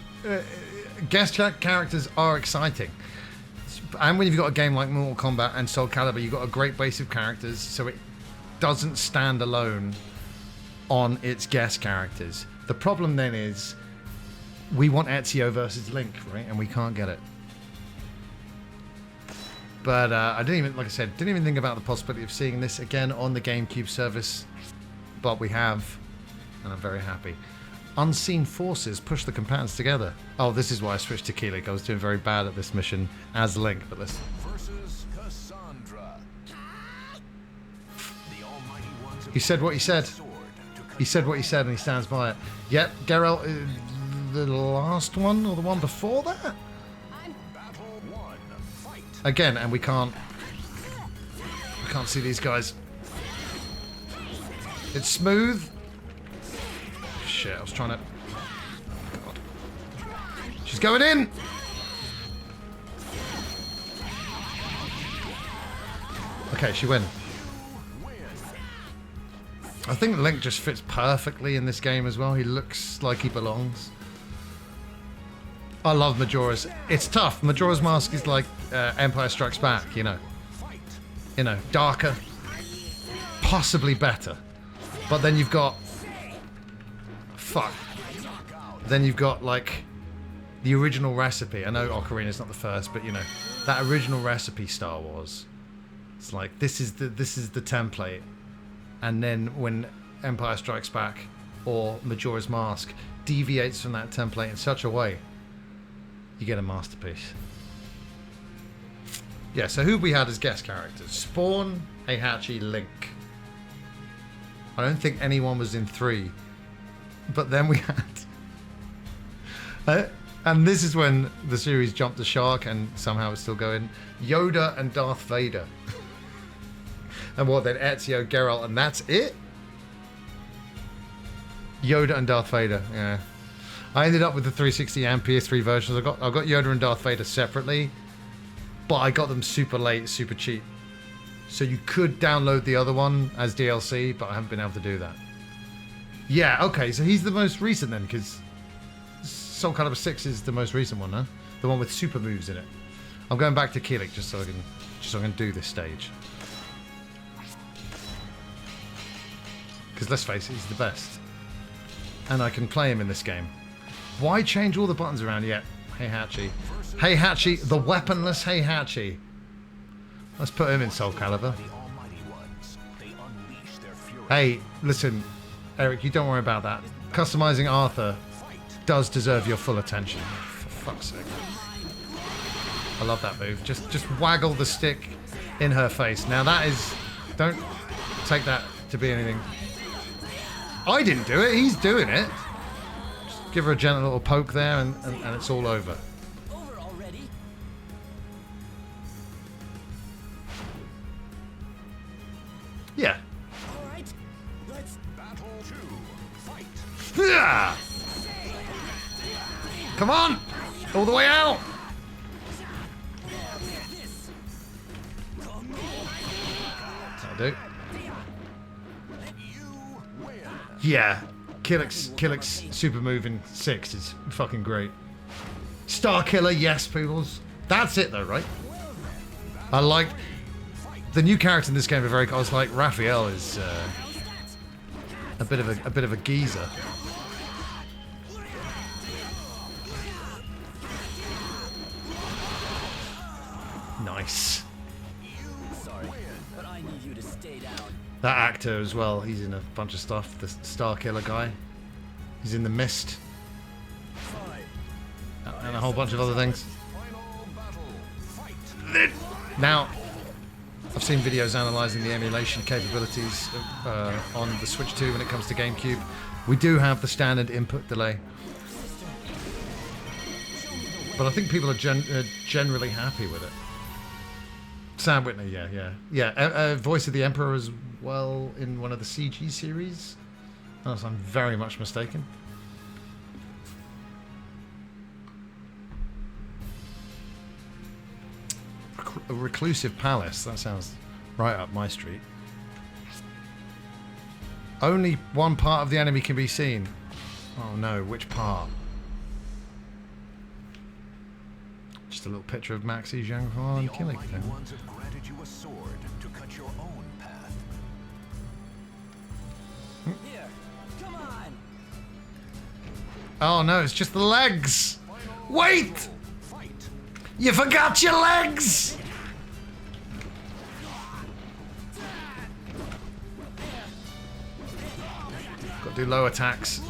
A: guest characters are exciting. And when you've got a game like Mortal Kombat and Soul Calibur, you've got a great base of characters, so it doesn't stand alone on its guest characters. The problem then is we want Ezio versus Link, right? And we can't get it. But I didn't even, like I said, didn't even think about the possibility of seeing this again on the GameCube service. But we have, and I'm very happy. Unseen forces push the combatants together. Oh, this is why I switched to Keelik. I was doing very bad at this mission as Link, but listen.
D: Versus Cassandra. The almighty ones of
A: He said what he said. He said what he said, and he stands by it. Yep, Geralt, the last one or the one before that?
D: Battle 1. Fight.
A: Again, and we can't see these guys. It's smooth. Shit, I was trying to... God. She's going in! Okay, she win. I think Link just fits perfectly in this game as well. He looks like he belongs. I love Majora's. It's tough. Majora's Mask is like Empire Strikes Back, you know. You know, darker. Possibly better. But then you've got... Fuck. Then you've got, like, the original recipe. I know Ocarina's not the first, but, you know, that original recipe Star Wars. It's like, this is the template. And then when Empire Strikes Back or Majora's Mask deviates from that template in such a way, you get a masterpiece. Yeah, so who we had as guest characters? Spawn, Heihachi, Link. I don't think anyone was in 3. But then we had... and this is when the series jumped the shark and somehow it's still going. Yoda and Darth Vader. And what then? Ezio, Geralt, and that's it? Yoda and Darth Vader, yeah. I ended up with the 360 and PS3 versions. I got Yoda and Darth Vader separately, but I got them super late, super cheap. So you could download the other one as DLC, but I haven't been able to do that. Yeah, okay, so he's the most recent then, because Soul Calibur 6 is the most recent one, huh? The one with super moves in it. I'm going back to Keelik just so I can do this stage. Because let's face it, he's the best. And I can play him in this game. Why change all the buttons around yet? Heihachi. Heihachi, the weaponless Heihachi. Let's put him in Soul Calibur. Hey, listen, Eric, you don't worry about that. Customizing Arthur does deserve your full attention. For fuck's sake. I love that move. Just waggle the stick in her face. Now that is... Don't take that to be anything... I didn't do it, he's doing it. Just give her a gentle little poke there and it's all over. Yeah.
D: Alright, let's battle 2. Fight.
A: Yeah. Come on! All the way out! That'll do. Yeah, Keelik's super move in 6 is fucking great. Star Killer, yes, peoples. That's it though, right? I liked the new character in this game. I was like, Raphael is a bit of a geezer. Nice.
E: Sorry, but I need you to stay down.
A: That actor as well, he's in a bunch of stuff. The Star Killer guy. He's in The Mist. And a whole bunch of other things. Now, I've seen videos analysing the emulation capabilities on the Switch 2 when it comes to GameCube. We do have the standard input delay. But I think people are generally happy with it. Sam Whitney, yeah. Voice of the Emperor as well in one of the CG series. Unless I'm very much mistaken. A reclusive palace. That sounds right up my street. Only one part of the enemy can be seen. Oh no, which part? Just a little picture of Maxi Zhanghuan
D: The
A: killing
D: Almighty
A: him.
D: Ones have granted you a sword to cut your own path.
E: Here, come on.
A: Oh no, it's just the legs! Wait!
D: Fight!
A: You forgot your legs! Got to do low attacks.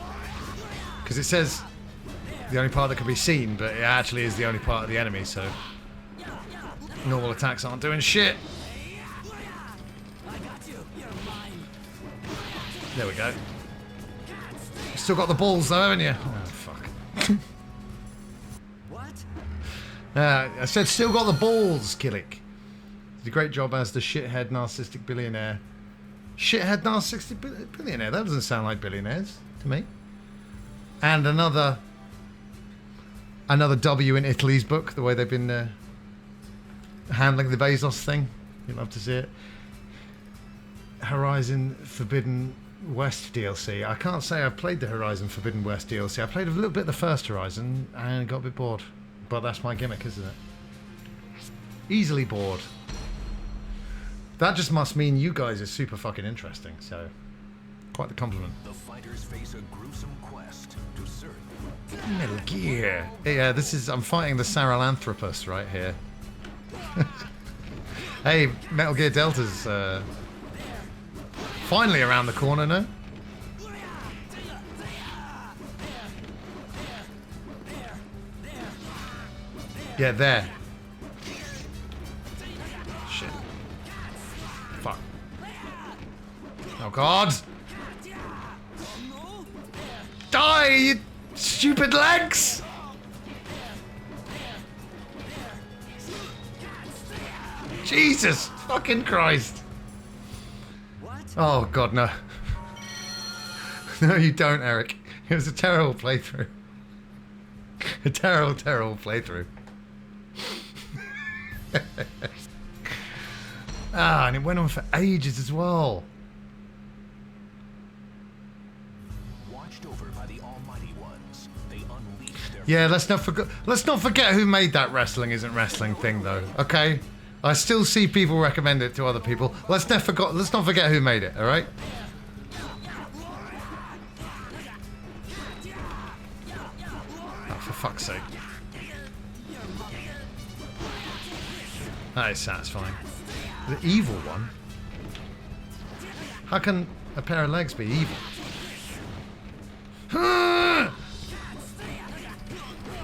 A: Because it says the only part that can be seen, but it actually is the only part of the enemy, so normal attacks aren't doing shit.
E: I got you. You're mine.
A: There we go. Still got the balls though, haven't you? Oh, fuck.
E: What?
A: I said still got the balls, Killick. Did a great job as the shithead narcissistic billionaire. Shithead narcissistic billionaire? That doesn't sound like billionaires to me. And another W in Italy's book, the way they've been handling the Bezos thing. You'd love to see it. Horizon Forbidden West DLC. I can't say I've played the Horizon Forbidden West DLC. I played a little bit of the first Horizon and got a bit bored. But that's my gimmick, isn't it? Easily bored. That just must mean you guys are super fucking interesting, so quite the compliment.
D: The fighters face a gruesome quest to serve.
A: Metal Gear. Yeah, I'm fighting the Sahelanthropus right here. Hey, Metal Gear Delta's finally around the corner now. Yeah, there. Shit. Fuck. Oh god! Die, you stupid legs! Jesus fucking Christ!
E: What?
A: Oh god, no. No, you don't, Eric. It was a terrible playthrough. A terrible, terrible playthrough. And it went on for ages as well.
D: Watched over by the Almighty Ones, they unleash their
A: Yeah, let's not forget who made that wrestling isn't wrestling thing though. Okay? I still see people recommend it to other people. Let's not forget who made it, alright? Oh, for fuck's sake. That is satisfying. The evil one? How can a pair of legs be evil?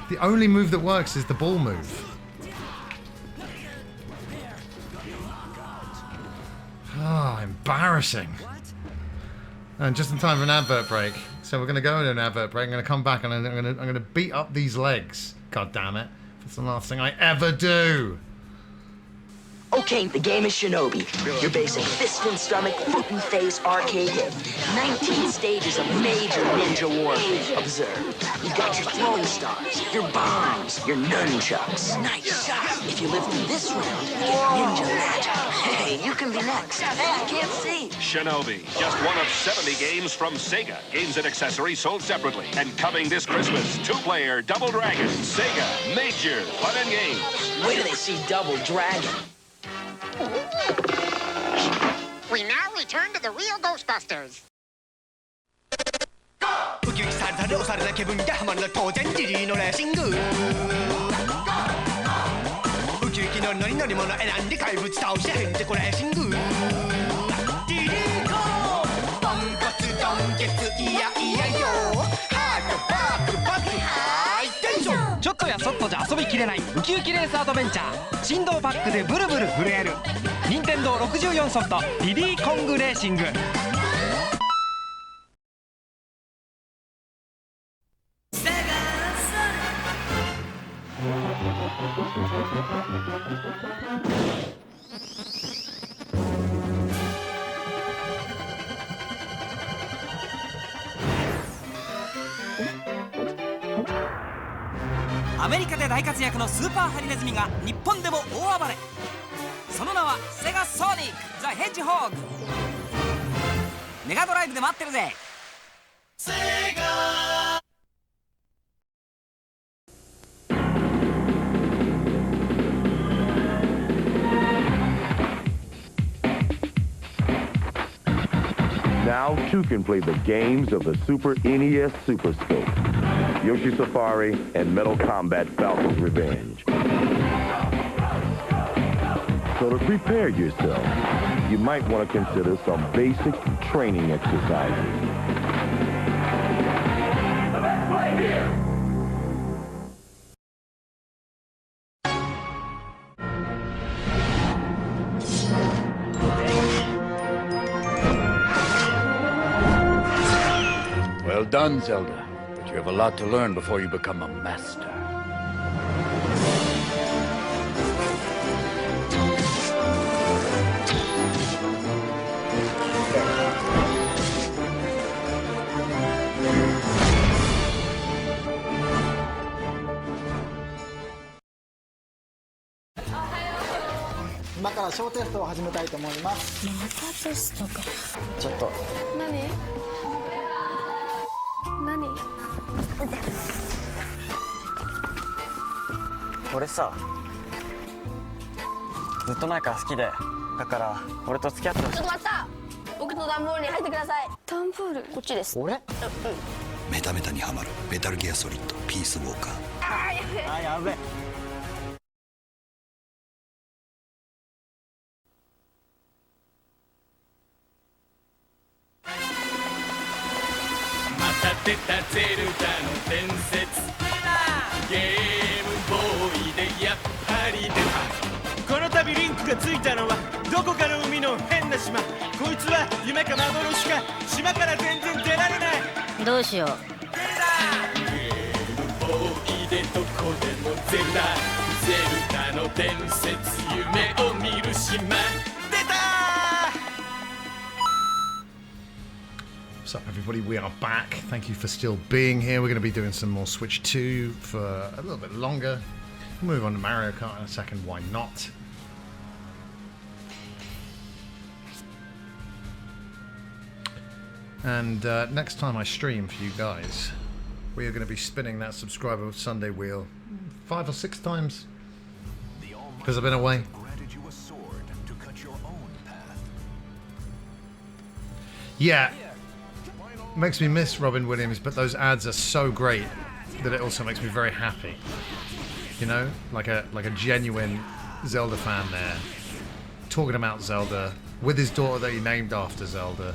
A: The only move that works is the ball move. Ah, embarrassing. And just in time for an advert break. So we're going to go into an advert break. I'm going to come back and I'm going to beat up these legs. God damn it. That's the last thing I ever do.
F: Okay, the game is Shinobi. Your basic fist and stomach, foot and face arcade hit. 19 stages of major ninja warfare. Observe. You've got your throwing stars, your bombs, your nunchucks. Nice shot. If you live through this round, you get ninja magic. Hey, you can be next. Hey, I can't see.
G: Shinobi, just one of 70 games from Sega. Games and accessories sold separately. And coming this Christmas, 2-player Double Dragon. Sega, major fun and games.
F: Wait till they see Double Dragon.
H: We now return to the real Ghostbusters.
I: ウキウキされた量された気分でハマるの当然リリーのレーシングウキウキのノリノリもの選んで怪物倒してへんてこレーシングリリーコポンコツドンケツいやいやよハートバックバックハイテンション
J: ちょっとやそっとじゃ遊びきれないウキウキレースアドベンチャー振動パックでブルブル震える任天堂64ソフトリリーコングレーシング
K: アメリカで大活躍のスーパーハリネズミが日本でも大暴れ。その名はセガソニック・ザ・ヘッジホーグ。メガドライブで待ってるぜ。セガ
L: Now two can play the games of the Super NES Super Scope, Yoshi Safari, and Metal Combat Falcon's Revenge. So to prepare yourself, you might want to consider some basic training exercises.
M: Well done, Zelda. But you have a lot to learn before you become a master.
N: 今から小テストを始めたいと思います。またテストか。ちょっと。
O: 何？
N: 俺さ、ずっと前から好きで、だから俺と付き合ってほしい。
O: ちょっと待った。僕と段ボールに入ってください。段ボール？こっちです。
N: 俺？
P: メタメタにはまるメタルギアソリッドピースウォーカー。
N: あーやべえ。
Q: 出たゼルダの伝説ゲームボーイでやっぱり出たこの度リンクがついたのはどこかの海の変な島こいつは夢か幻か島から全然出られない
O: どうしよう
Q: ゲームボーイでどこでもゼルダの伝説夢を見る島出た
A: What's up, everybody? We are back. Thank you for still being here. We're going to be doing some more Switch 2 for a little bit longer. We'll move on to Mario Kart in a second. Why not? And next time I stream for you guys, we are going to be spinning that subscriber Sunday wheel 5 or 6 times because I've been away. Yeah. Makes me miss Robin Williams, but those ads are so great that it also makes me very happy. You know, like a genuine Zelda fan there, talking about Zelda with his daughter that he named after Zelda.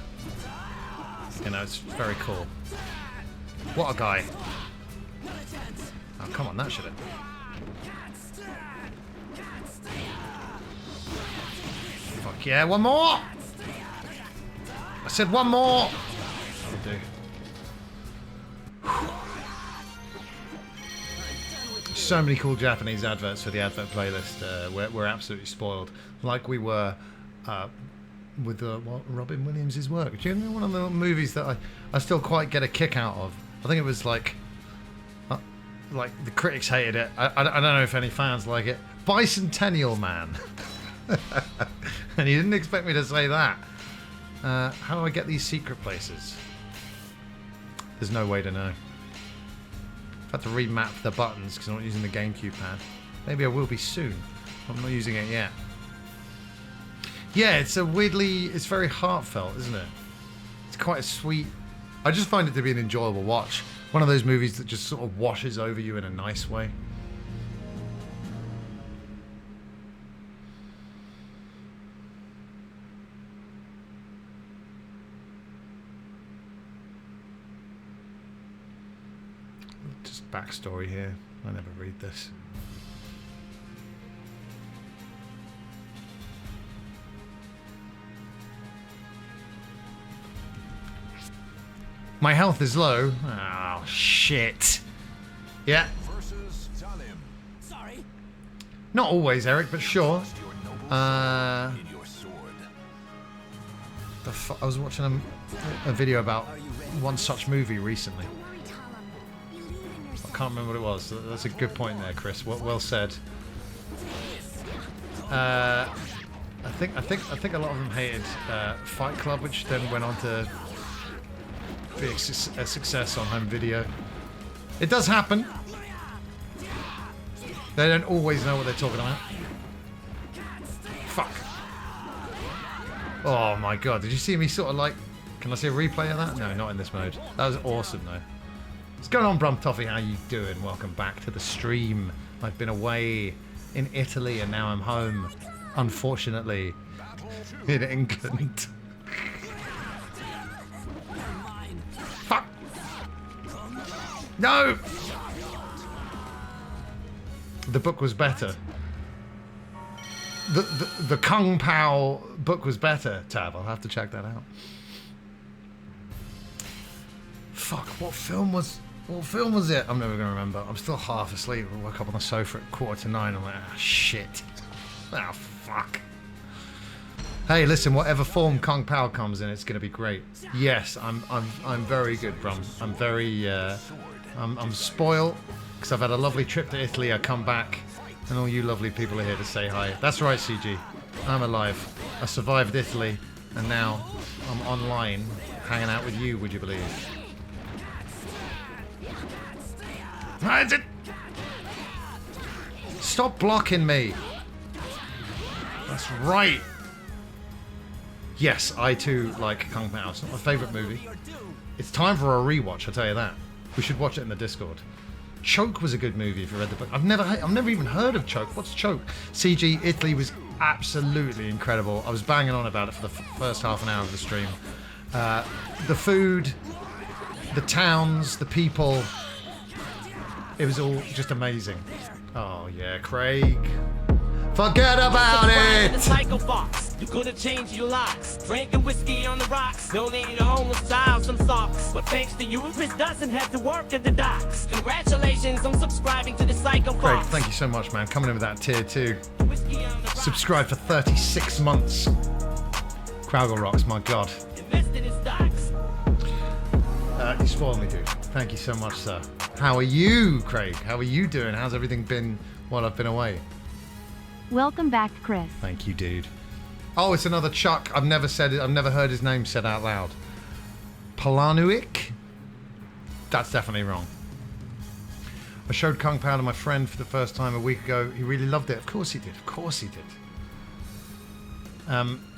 A: You know, it's very cool. What a guy! Oh, come on, that should have. Fuck yeah, one more! I said one more! Do. So many cool Japanese adverts for the advert playlist. We're absolutely spoiled, like we were with Robin Williams' work. Do you know one of the movies that I still quite get a kick out of? I think it was like the critics hated it. I don't know if any fans like it. Bicentennial Man. And you didn't expect me to say that. How do I get these secret places? There's no way to know. I've had to remap the buttons because I'm not using the GameCube pad. Maybe I will be soon. I'm not using it yet. Yeah, it's very heartfelt, isn't it? It's quite a sweet... I just find it to be an enjoyable watch. One of those movies that just sort of washes over you in a nice way. Just backstory here. I never read this. My health is low. Oh, shit. Yeah.
D: Sorry.
A: Not always, Eric, but sure. I was watching a video about one such movie recently. I can't remember what it was. That's a good point there, Chris. Well said. I think a lot of them hated Fight Club, which then went on to be a success on home video. It does happen. They don't always know what they're talking about. Fuck. Oh my god, did you see me sort of like Can I see a replay of that? No, not in this mode. That was awesome, though. What's going on, Brum Toffee? How you doing? Welcome back to the stream. I've been away in Italy and now I'm home, unfortunately, in England. Fuck! No! The book was better. The Kung Pao book was better, Tab. I'll have to check that out. Fuck, what film was it? I'm never going to remember. I'm still half asleep. I woke up on the sofa at 8:45. I'm like, ah, shit. Ah, fuck. Hey, listen, whatever form Kung Pao comes in, it's going to be great. Yes, I'm very good, Brum. I'm very, I'm spoiled because I've had a lovely trip to Italy. I come back and all you lovely people are here to say hi. That's right, CG. I'm alive. I survived Italy and now I'm online hanging out with you, would you believe? That's it. Stop blocking me. That's right. Yes, I too like Kung Pao. It's not my favourite movie. It's time for a rewatch, I'll tell you that. We should watch it in the Discord. Choke was a good movie if you read the book. I've never even heard of Choke. What's Choke? CG Italy was absolutely incredible. I was banging on about it for the first half an hour of the stream. The food, the towns, the people. It was all just amazing. Oh yeah, Craig. Forget about it!
B: You're gonna change your lives. Drinking whiskey on the rocks. Donating to homeless child some socks. But thanks to you, Chris doesn't have to work at the docks. Congratulations on subscribing to the Psycho
A: Craig,
B: Fox.
A: thank you so much, man. Coming in with that tier 2. Subscribe for 36 months. Crowgle rocks, my god.
B: Invested in stocks.
A: You spoiled me, dude. Thank you so much, sir. How are you, Craig? How are you doing? How's everything been while I've been away?
C: Welcome back, Chris.
A: Thank you, dude. Oh, it's another Chuck. I've never said it. I've never heard his name said out loud. Polanuik? That's definitely wrong. I showed Kung Pao to my friend for the first time a week ago. He really loved it. Of course he did. Of course he did.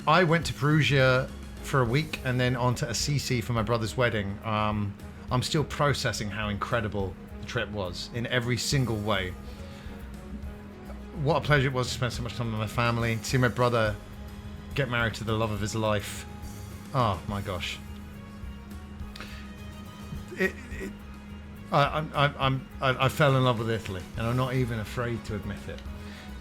A: I went to Perugia for a week and then on to Assisi for my brother's wedding. I'm still processing how incredible the trip was in every single way. What a pleasure it was to spend so much time with my family, see my brother get married to the love of his life. Oh my gosh. I fell in love with Italy, and I'm not even afraid to admit it.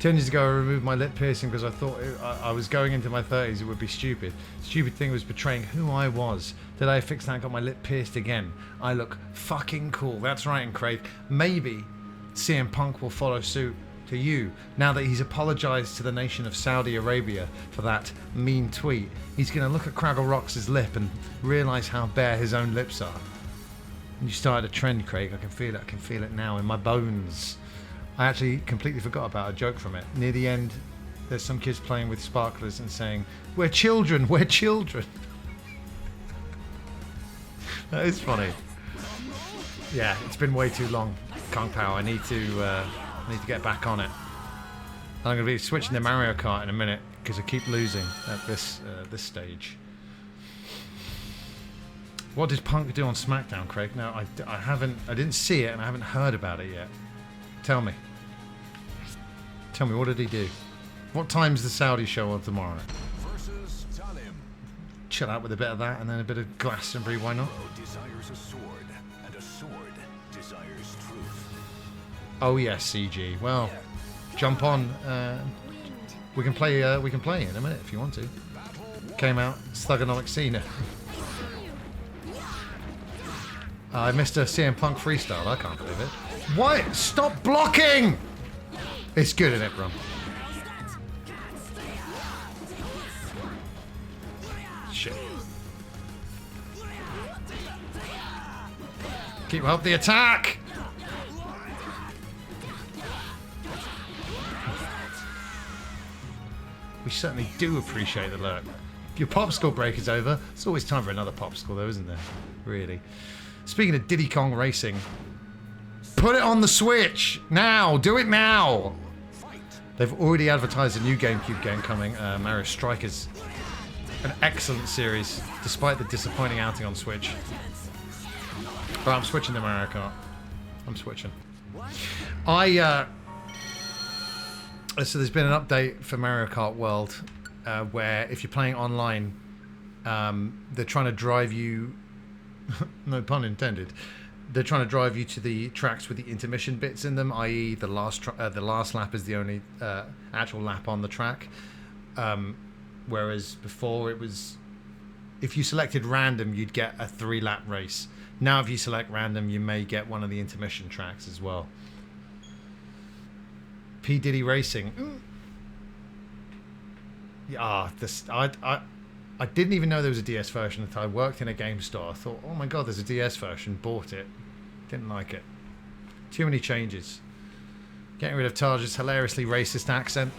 A: 10 years ago, I removed my lip piercing because I thought I was going into my 30s. It would be stupid. Stupid thing was betraying who I was. Today I fixed that and got my lip pierced again. I look fucking cool. That's right, and Craig. Maybe CM Punk will follow suit to you now that he's apologized to the nation of Saudi Arabia for that mean tweet. He's going to look at Craggle Rox's lip and realize how bare his own lips are. And you started a trend, Craig. I can feel it. I can feel it now in my bones. I actually completely forgot about a joke from it. Near the end, there's some kids playing with sparklers and saying, "We're children, we're children." That is funny. Yeah, it's been way too long. Kung Pao. I need to get back on it. I'm going to be switching to Mario Kart in a minute because I keep losing at this stage. What did Punk do on SmackDown, Craig? No, I didn't see it and I haven't heard about it yet. Tell me. Tell me, what did he do? What time's the Saudi show on tomorrow? Chill out with a bit of that and then a bit of Glastonbury, why not?
D: Desires a sword, and a sword desires truth.
A: Oh yes, CG. Well, jump on. We can play in a minute if you want to. Came out, Thugonomic Cena. I missed a CM Punk freestyle. I can't believe it. What? Stop blocking! It's good, isn't it, bro? Shit. Keep up the attack! We certainly do appreciate the lurk. Your popsicle break is over. It's always time for another popsicle, though, isn't there? Really. Speaking of Diddy Kong Racing, put it on the Switch now. Do it now. They've already advertised a new GameCube game coming, Mario Strikers. An excellent series, despite the disappointing outing on Switch. But I'm switching to Mario Kart. I'm switching. So there's been an update for Mario Kart World where if you're playing online, they're trying to drive you, no pun intended, they're trying to drive you to the tracks with the intermission bits in them, i.e. the last lap is the only actual lap on the track. Whereas before it was, if you selected random, you'd get a 3-lap race. Now if you select random, you may get one of the intermission tracks as well. P. Diddy Racing. Yeah, I didn't even know there was a DS version until I worked in a game store. I thought, oh my god, there's a DS version. Bought it. Didn't like it. Too many changes. Getting rid of Taj's hilariously racist accent.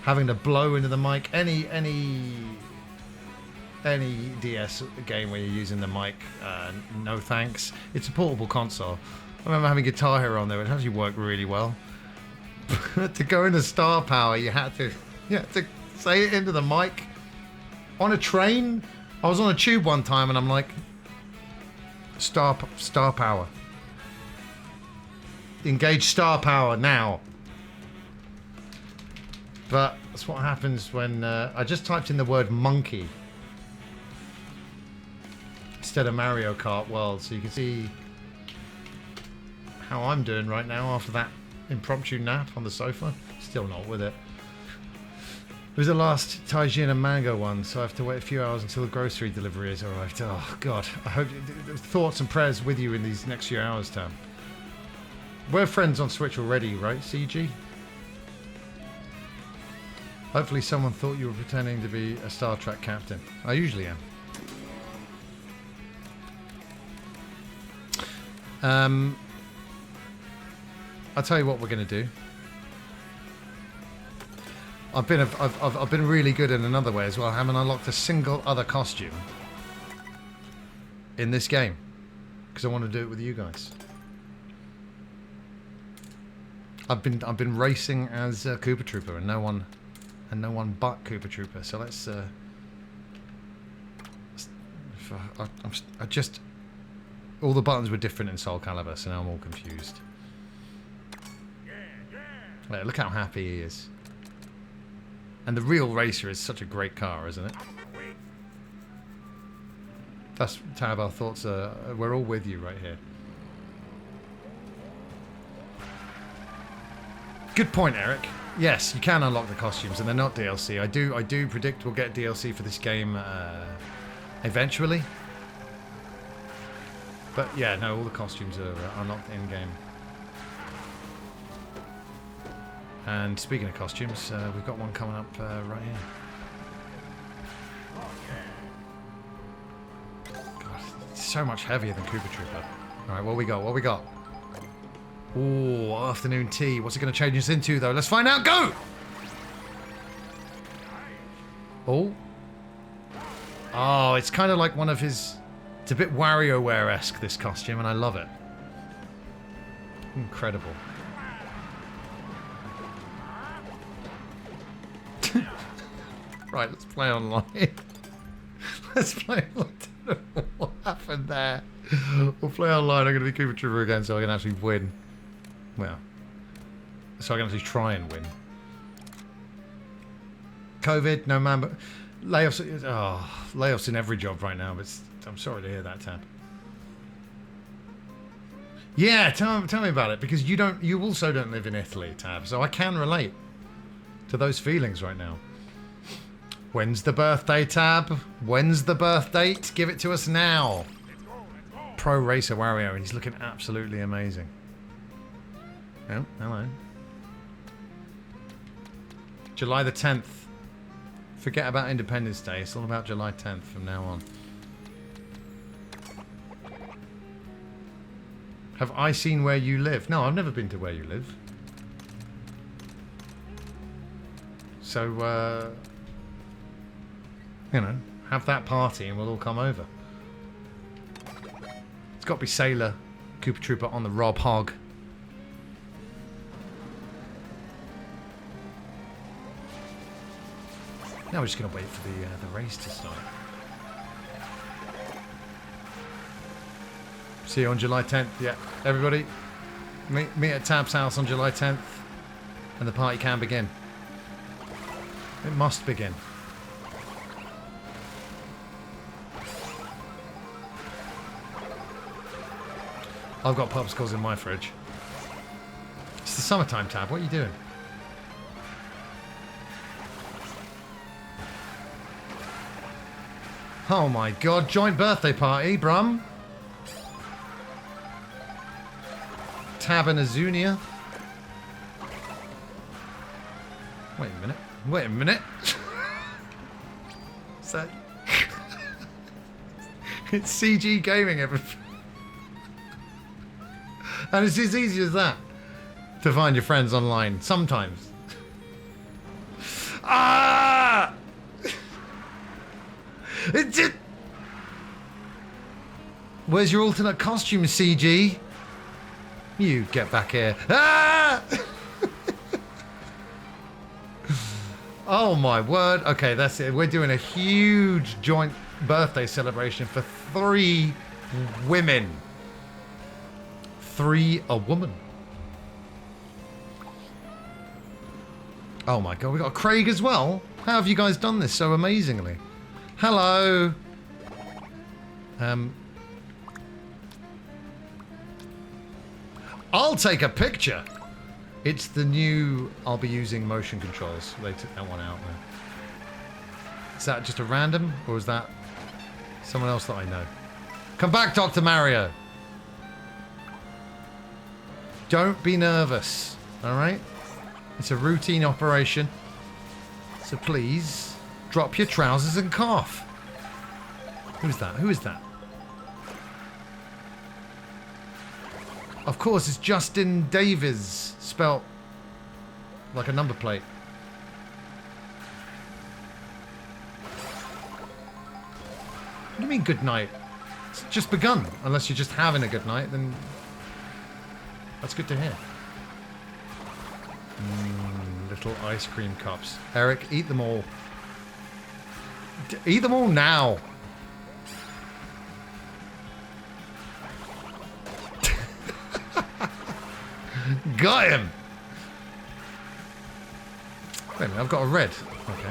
A: Having to blow into the mic. Any DS game where you're using the mic, no thanks. It's a portable console. I remember having Guitar Hero on there. It actually worked really well. To go into Star Power, you had to say it into the mic. On a train, I was on a tube one time and I'm like, Star Power. Engage Star Power now. But that's what happens when I just typed in the word monkey instead of Mario Kart World, so you can see how I'm doing right now after that impromptu nap on the sofa. Still not with it. It was the last Taijin and Mango one, so I have to wait a few hours until the grocery delivery is arrived. Oh god, I hope thoughts and prayers with you in these next few hours, Tam. We're friends on Switch already, right, CG? Hopefully someone thought you were pretending to be a Star Trek captain. I usually am. I'll tell you what we're going to do. I've been really good in another way as well. I haven't unlocked a single other costume in this game because I want to do it with you guys. I've been racing as Koopa Trooper and no one but Koopa Trooper. So let's I just all the buttons were different in Soul Calibur, so now I'm all confused. Wait, look how happy he is. And the real racer is such a great car, isn't it? That's Tab, our thoughts are, we're all with you right here. Good point, Eric. Yes, you can unlock the costumes and they're not DLC. I do predict we'll get DLC for this game eventually. But yeah, no, all the costumes are unlocked in-game. And speaking of costumes, we've got one coming up right here. God, it's so much heavier than Koopa Trooper. Alright, what we got? What we got? Ooh, afternoon tea. What's it going to change us into, though? Let's find out. Go! Oh. Oh, it's kind of like one of his... It's a bit WarioWare-esque, this costume, and I love it. Incredible. Right, let's play online. Let's play online. What happened there? We'll play online. I'm going to be Koopa Trooper again so I can actually win. Well, so I can actually try and win. COVID, no man, but layoffs. Oh, layoffs in every job right now. But I'm sorry to hear that, Tab. Yeah, tell me about it, because you also don't live in Italy, Tab. So I can relate to those feelings right now. When's the birthday, Tab? When's the birth date? Give it to us now. Pro Racer Wario, and he's looking absolutely amazing. Oh, hello. July the 10th. Forget about Independence Day. It's all about July 10th from now on. Have I seen where you live? No, I've never been to where you live. So, you know, have that party and we'll all come over. It's got to be Sailor, Koopa Trooper on the Rob Hog. Now we're just going to wait for the race to start. See you on July 10th. Yeah, everybody, meet at Tab's house on July 10th, and the party can begin. It must begin. I've got popsicles in my fridge. It's the summertime, Tab. What are you doing? Oh my god, joint birthday party, Brum. Tab and Azunia. Wait a minute. Wait a minute. Is that... It's CG gaming, everything. And it's as easy as that to find your friends online. Sometimes. Ah! It's it. Where's your alternate costume, CG? You get back here. Ah! Oh my word. Okay, that's it. We're doing a huge joint birthday celebration for 3 women. 3 a woman. Oh my god, we got Craig as well. How have you guys done this so amazingly? Hello. I'll take a picture. It's the new, I'll be using motion controls. They took that one out now. Is that just a random, or is that someone else that I know? Come back, Dr. Mario. Don't be nervous, all right? It's a routine operation. So please, drop your trousers and cough. Who's that? Who is that? Of course, it's Justin Davies, spelt like a number plate. What do you mean good night? It's just begun. Unless you're just having a good night, then that's good to hear. Little ice cream cups. Eric, eat them all. Eat them all now. Got him. Wait a minute, I've got a red. Okay.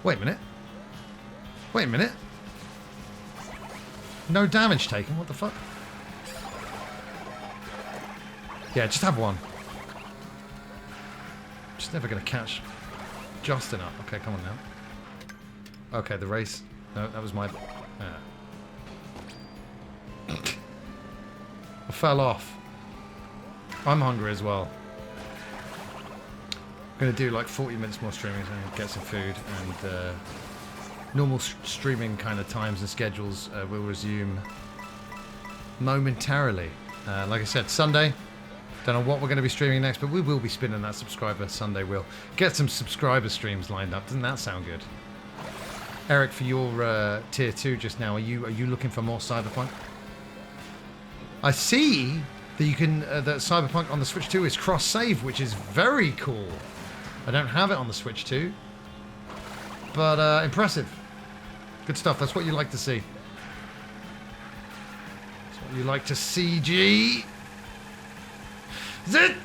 A: Wait a minute. Wait a minute. No damage taken. What the fuck? Yeah, just have one. Just never gonna catch Justin up. Okay, come on now. Okay, the race. No, that was my... I fell off. I'm hungry as well. I'm going to do like 40 minutes more streaming and get some food, and normal streaming kind of times and schedules will resume momentarily. Like I said, Sunday. Don't know what we're going to be streaming next, but we will be spinning that subscriber Sunday wheel. Get some subscriber streams lined up. Doesn't that sound good? Eric, for your tier 2 just now, are you looking for more Cyberpunk? I see that you can that Cyberpunk on the Switch 2 is cross-save, which is very cool. I don't have it on the Switch 2, but impressive. Good stuff. That's what you like to see. That's what you like to see, G. Zit!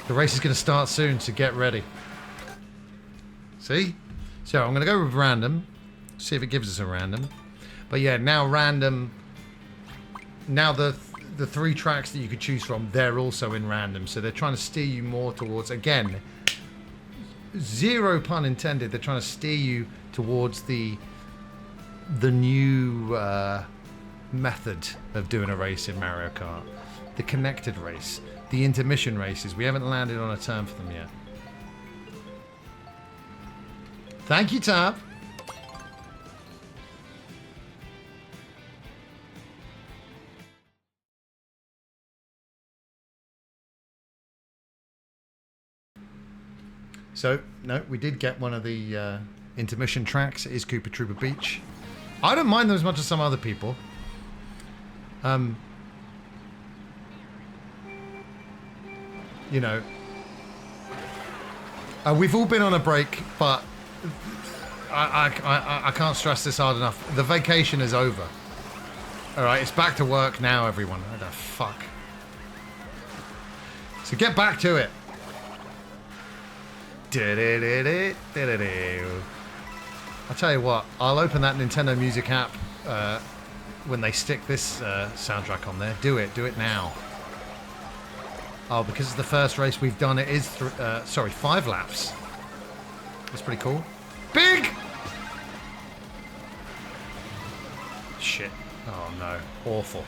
A: The race is going to start soon, so get ready. See? So I'm going to go with random. See if it gives us a random. But yeah, now random. Now the 3 tracks that you could choose from, they're also in random. So they're trying to steer you more towards, again, zero pun intended, they're trying to steer you towards the new method of doing a race in Mario Kart. The connected race. The intermission races. We haven't landed on a term for them yet. Thank you, Tab. So, no, we did get one of the intermission tracks. It is Koopa Troopa Beach. I don't mind them as much as some other people. you know, we've all been on a break, but I can't stress this hard enough. The vacation is over. All right, it's back to work now, everyone. What the fuck? So get back to it. I'll tell you what, I'll open that Nintendo Music app when they stick this soundtrack on there. Do it now. Oh, because it's the first race we've done, it is 5 laps. That's pretty cool. Big! Shit. Oh no, awful.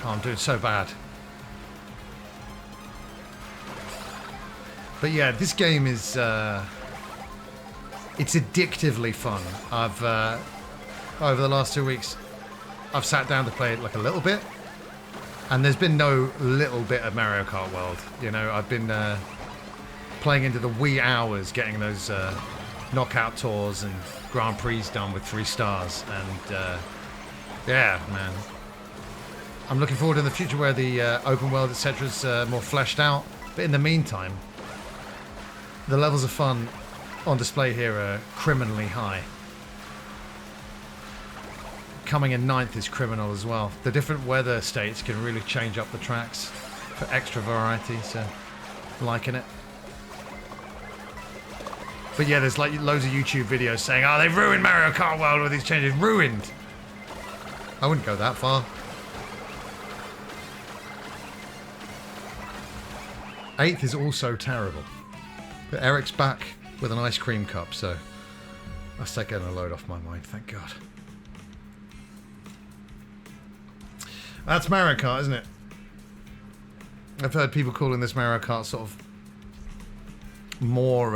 A: Oh, I'm doing so bad. But yeah, this game is it's addictively fun. I've over the last 2 weeks I've sat down to play it like a little bit, and there's been no little bit of Mario Kart World. You know, I've been playing into the wee hours, getting those knockout tours and Grand Prix done with 3 stars, and yeah, man, I'm looking forward in the future where the open world, etc., is more fleshed out. But in the meantime, the levels of fun on display here are criminally high. Coming in 9th is criminal as well. The different weather states can really change up the tracks for extra variety, so liking it. But yeah, there's like loads of YouTube videos saying, oh, they've ruined Mario Kart World with these changes. Ruined! I wouldn't go that far. 8th is also terrible. But Eric's back with an ice cream cup, so that's taken a load off my mind, thank God. That's Mario Kart, isn't it? I've heard people calling this Mario Kart sort of more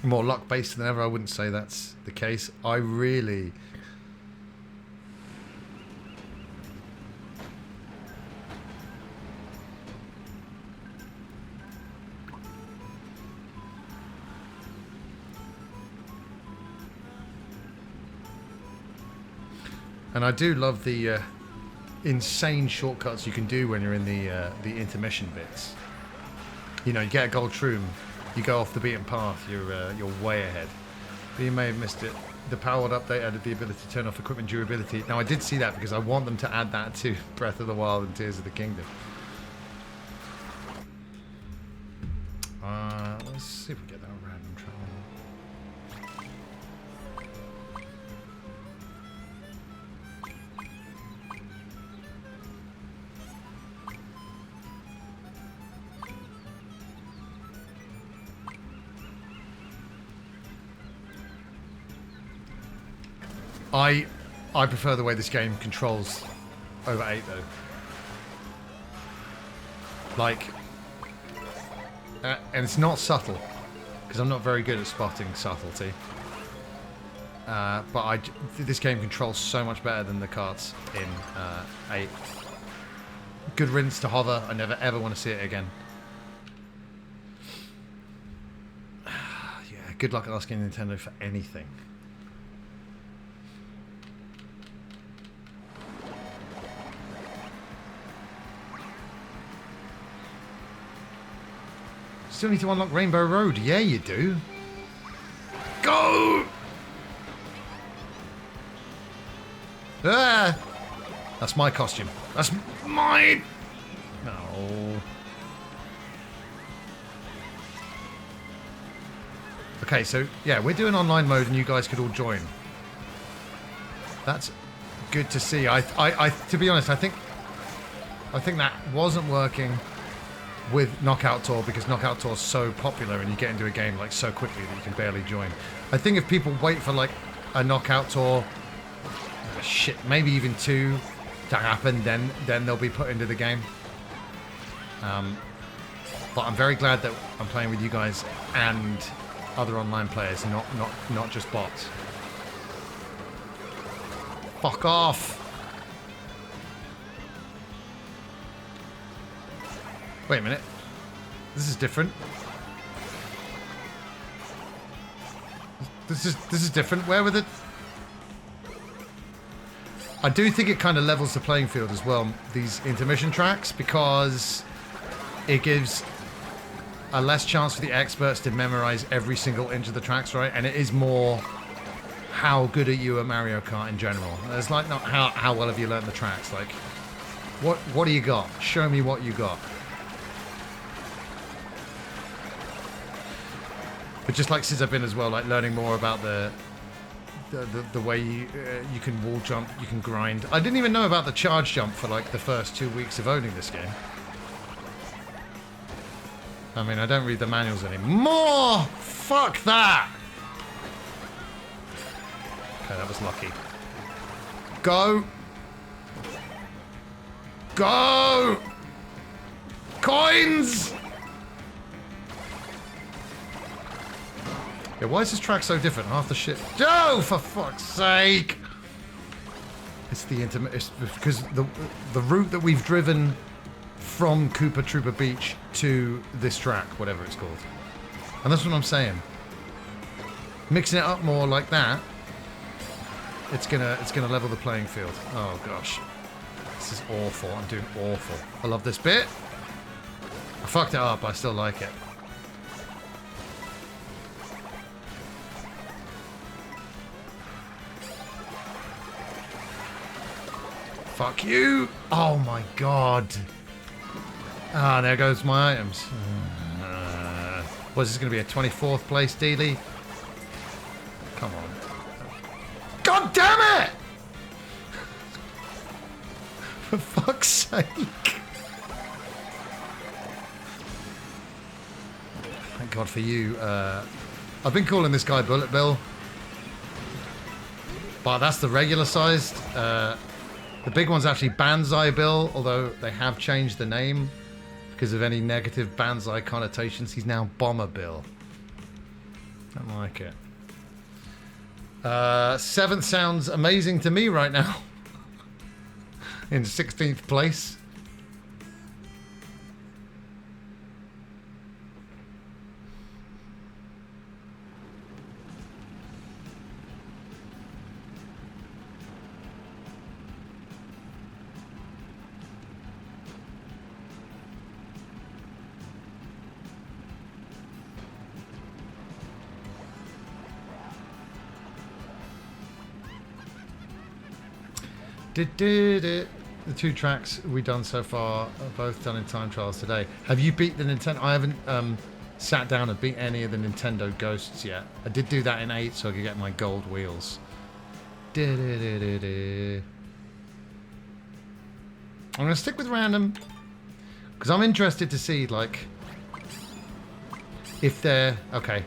A: luck-based than ever. I wouldn't say that's the case. I really... And I do love the insane shortcuts you can do when you're in the intermission bits. You know, you get a gold shroom, you go off the beaten path, you're way ahead. But you may have missed it. The powered update added the ability to turn off equipment durability. Now I did see that because I want them to add that to Breath of the Wild and Tears of the Kingdom. Let's see if we get that random travel. I prefer the way this game controls over 8 though. Like, and it's not subtle, because I'm not very good at spotting subtlety. But this game controls so much better than the karts in 8. Good riddance to hover. I never ever want to see it again. Yeah, good luck asking Nintendo for anything. Still need to unlock Rainbow Road. Yeah, you do. Go! Ah! That's my costume. That's mine! No. Okay, so, yeah, we're doing online mode and you guys could all join. That's good to see. To be honest, I think that wasn't working with Knockout Tour because Knockout Tour is so popular and you get into a game like so quickly that you can barely join. I think if people wait for like a Knockout Tour, maybe even 2 to happen, then they'll be put into the game. But I'm very glad that I'm playing with you guys and other online players, not just bots. Fuck off! Wait a minute. This is different. This is different. Where were the... I do think it kind of levels the playing field as well, these intermission tracks, because it gives a less chance for the experts to memorize every single inch of the tracks, right? And it is more how good are you at Mario Kart in general. It's like not how well have you learned the tracks. Like, what do you got? Show me what you got. But just like since I've been as well, like learning more about the way you can wall jump, you can grind. I didn't even know about the charge jump for like the first 2 weeks of owning this game. I mean, I don't read the manuals anymore. Fuck that. Okay, that was lucky. Go. Go. Coins. Yeah, why is this track so different? Half the shit. Joe, for fuck's sake! It's the intimate. It's because the route that we've driven from Koopa Troopa Beach to this track, whatever it's called, and that's what I'm saying. Mixing it up more like that, it's gonna level the playing field. Oh gosh, this is awful. I'm doing awful. I love this bit. I fucked it up. I still like it. Fuck you! Oh my god. Ah, there goes my items. Was this going to be a 24th place dealie? Come on. God damn it! For fuck's sake. Thank God for you. I've been calling this guy Bullet Bill. But that's the regular sized. The big one's actually Banzai Bill, although they have changed the name because of any negative Banzai connotations. He's now Bomber Bill. Don't like it. 7th sounds amazing to me right now. In 16th place. The 2 tracks we've done so far are both done in time trials today. Have you beat the Nintendo? I haven't sat down and beat any of the Nintendo Ghosts yet. I did do that in 8 so I could get my gold wheels. I'm going to stick with random because I'm interested to see like if they're okay.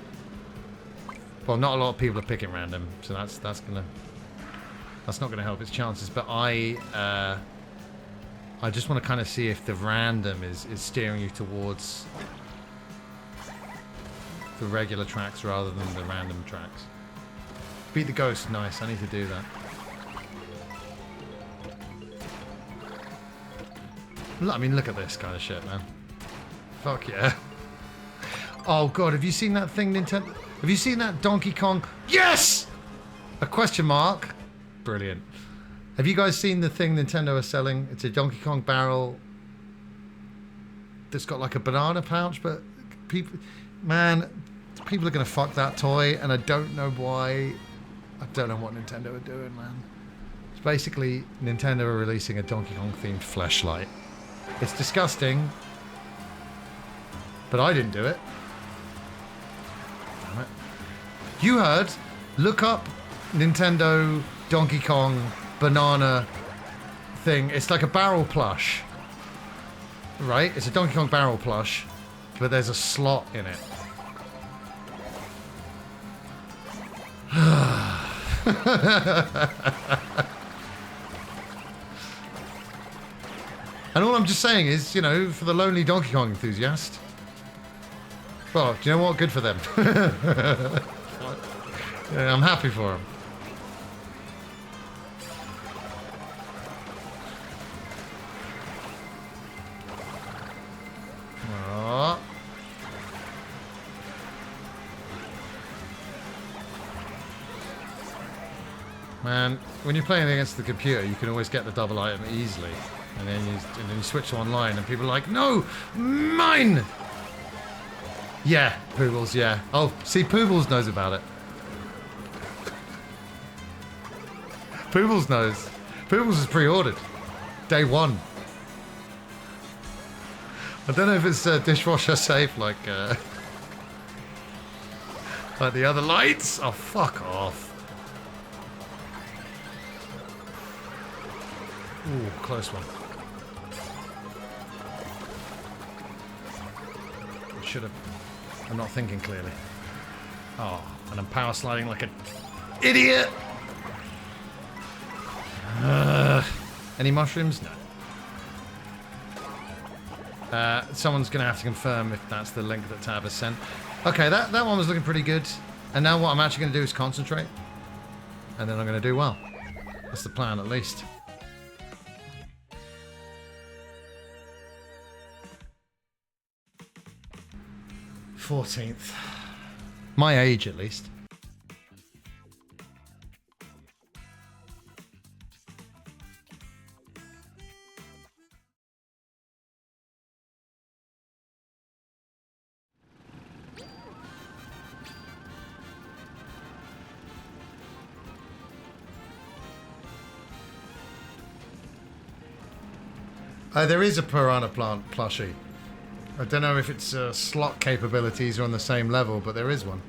A: Well, not a lot of people are picking random, so that's not going to help its chances, but I just want to kind of see if the random is steering you towards the regular tracks rather than the random tracks. Beat the Ghost, nice. I need to do that. I mean, look at this kind of shit, man. Fuck yeah. Oh god, have you seen that thing, Nintendo? Have you seen that Donkey Kong? Yes! A question mark. Brilliant. Have you guys seen the thing Nintendo are selling? It's a Donkey Kong barrel that's got like a banana pouch, but people are gonna fuck that toy, and I don't know why. I don't know what Nintendo are doing, man. It's basically Nintendo are releasing a Donkey Kong themed fleshlight. It's disgusting, but I didn't do it. Damn it. You heard. Look up Nintendo Donkey Kong banana thing. It's like a barrel plush, right? It's a Donkey Kong barrel plush, but there's a slot in it. And all I'm just saying is, you know, for the lonely Donkey Kong enthusiast, well, do you know what? Good for them. Yeah, I'm happy for them. Oh. Man, when you're playing against the computer, you can always get the double item easily. And then you switch to online, and people are like, no, mine. Yeah, Poogles, yeah. Oh, see, Poogles knows about it. Poogles knows. Poogles is pre-ordered. Day one. I don't know if it's dishwasher safe like the other lights. Oh, fuck off. Ooh, close one. Should have. I'm not thinking clearly. Oh, and I'm power sliding like an idiot. Any mushrooms? No. Someone's going to have to confirm if that's the link that Tab has sent. Okay, that one was looking pretty good. And now what I'm actually going to do is concentrate. And then I'm going to do well. That's the plan, at least. $14th. My age, at least. There is a piranha plant plushie. I don't know if its slot capabilities are on the same level, but there is one.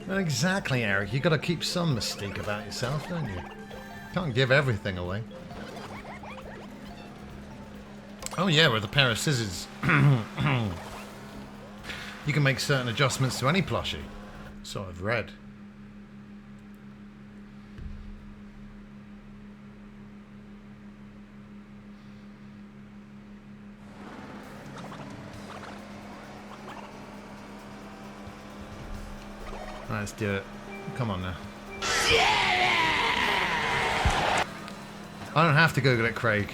A: Exactly, Eric. You got to keep some mystique about yourself, don't you? Can't give everything away. Oh yeah, with a pair of scissors, you can make certain adjustments to any plushie. So I've read. Let's do it. Come on now. I don't have to Google it, Craig.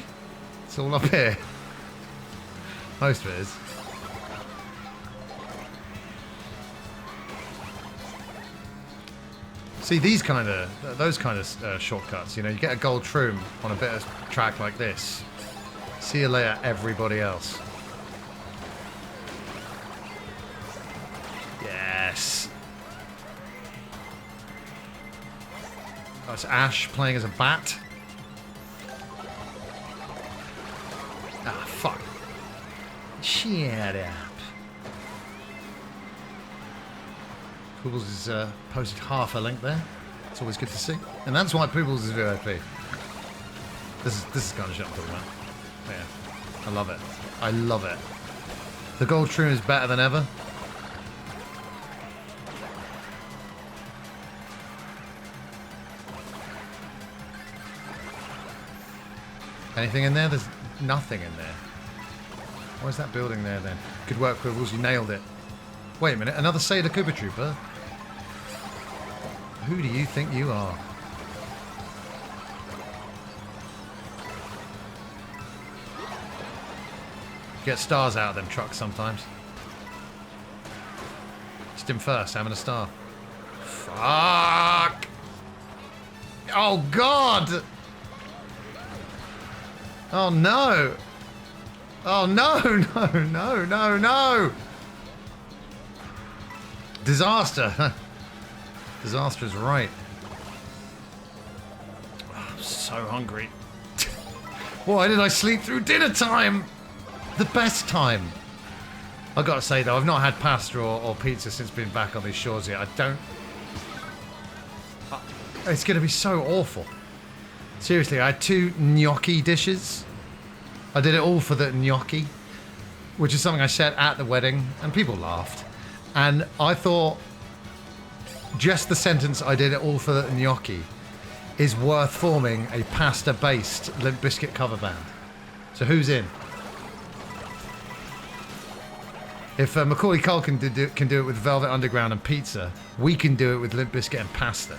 A: It's all up here. Most of it is. See, those kind of shortcuts, you know, you get a gold shroom on a bit of track like this. See you later, everybody else. Yes. That's Ash playing as a bat. Ah, fuck. Shut up. Poobles has posted half a link there. It's always good to see. And that's why Poobles is VIP. This is kind of shit I'm talking about. Yeah. I love it. I love it. The gold shroom is better than ever. Anything in there? There's nothing in there. Why is that building there then? Good work, Quibbles. You nailed it. Wait a minute. Another Sailor Cooper Trooper? Who do you think you are? Get stars out of them trucks sometimes. Just him first, having a star. Fuck! Oh, God! Oh no! Oh no, no, no, no, no! Disaster! Disaster is right. Oh, I'm so hungry. Why did I sleep through dinner time? The best time. I've got to say though, I've not had pasta or pizza since being back on these shores yet. I don't... It's going to be so awful. Seriously, I had 2 gnocchi dishes I did it all for the gnocchi, which is something I said at the wedding, and people laughed. And I thought just the sentence, I did it all for the gnocchi, is worth forming a pasta-based Limp Bizkit cover band. So who's in? If Macaulay Culkin can do it with Velvet Underground and pizza, we can do it with Limp Bizkit and pasta.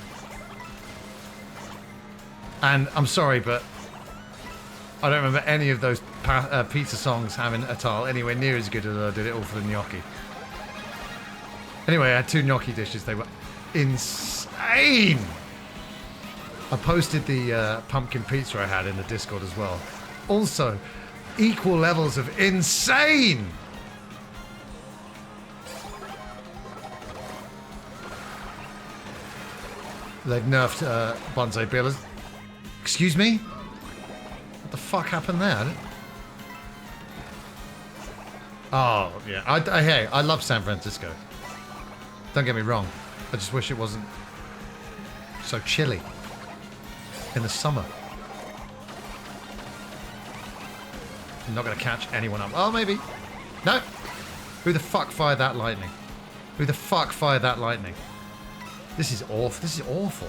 A: And I'm sorry, but I don't remember any of those pizza songs having a tile anywhere near as good as I did it all for the gnocchi. Anyway, I had 2 gnocchi dishes. They were insane. I posted the pumpkin pizza I had in the Discord as well. Also, equal levels of insane. They've nerfed Bonsai Bill. Excuse me? What the fuck happened there? Oh, yeah. Hey, I love San Francisco. Don't get me wrong. I just wish it wasn't so chilly in the summer. I'm not going to catch anyone up. Oh, maybe. No. Who the fuck fired that lightning? Who the fuck fired that lightning? This is awful. This is awful.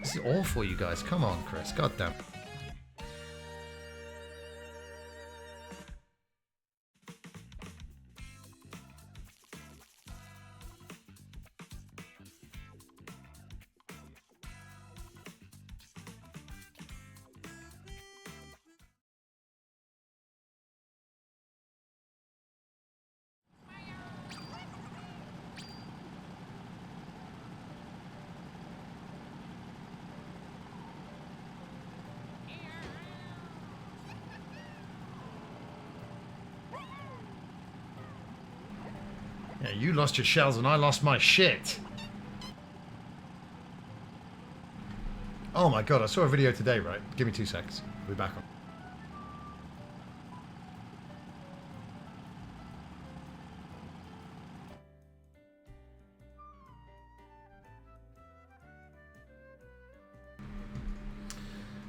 A: This is awful, you guys. Come on, Chris. God damn. Yeah, you lost your shells and I lost my shit. Oh my god, I saw a video today, right? Give me 2 seconds. I'll be back on.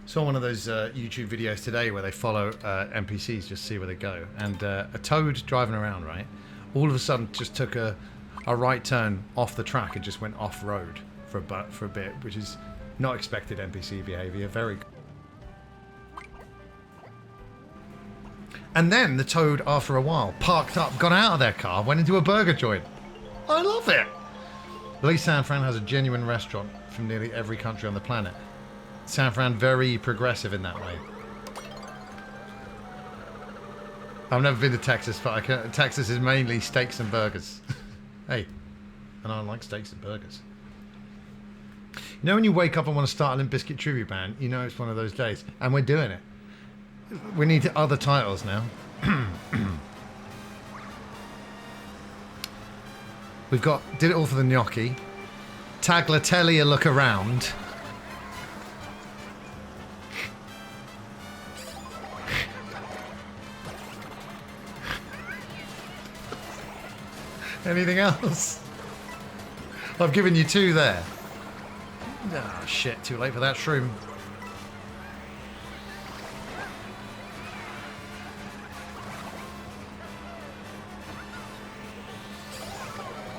A: Saw one of those YouTube videos today where they follow NPCs, just see where they go. And a toad driving around, right? All of a sudden just took a right turn off the track and just went off-road for a bit, which is not expected NPC behavior. Very. And then the toad, after a while, parked up, got out of their car, went into a burger joint. I love it. At least San Fran has a genuine restaurant from nearly every country on the planet. San Fran very progressive in that way. I've never been to Texas, but Texas is mainly steaks and burgers. Hey, and I like steaks and burgers. You know when you wake up and want to start a Limp Bizkit tribute band, you know it's one of those days. And we're doing it. We need other titles now. We've got Did It All for the Gnocchi, Tagliatelle Look Around, anything else? I've given you 2 there. Ah, oh, shit, too late for that shroom.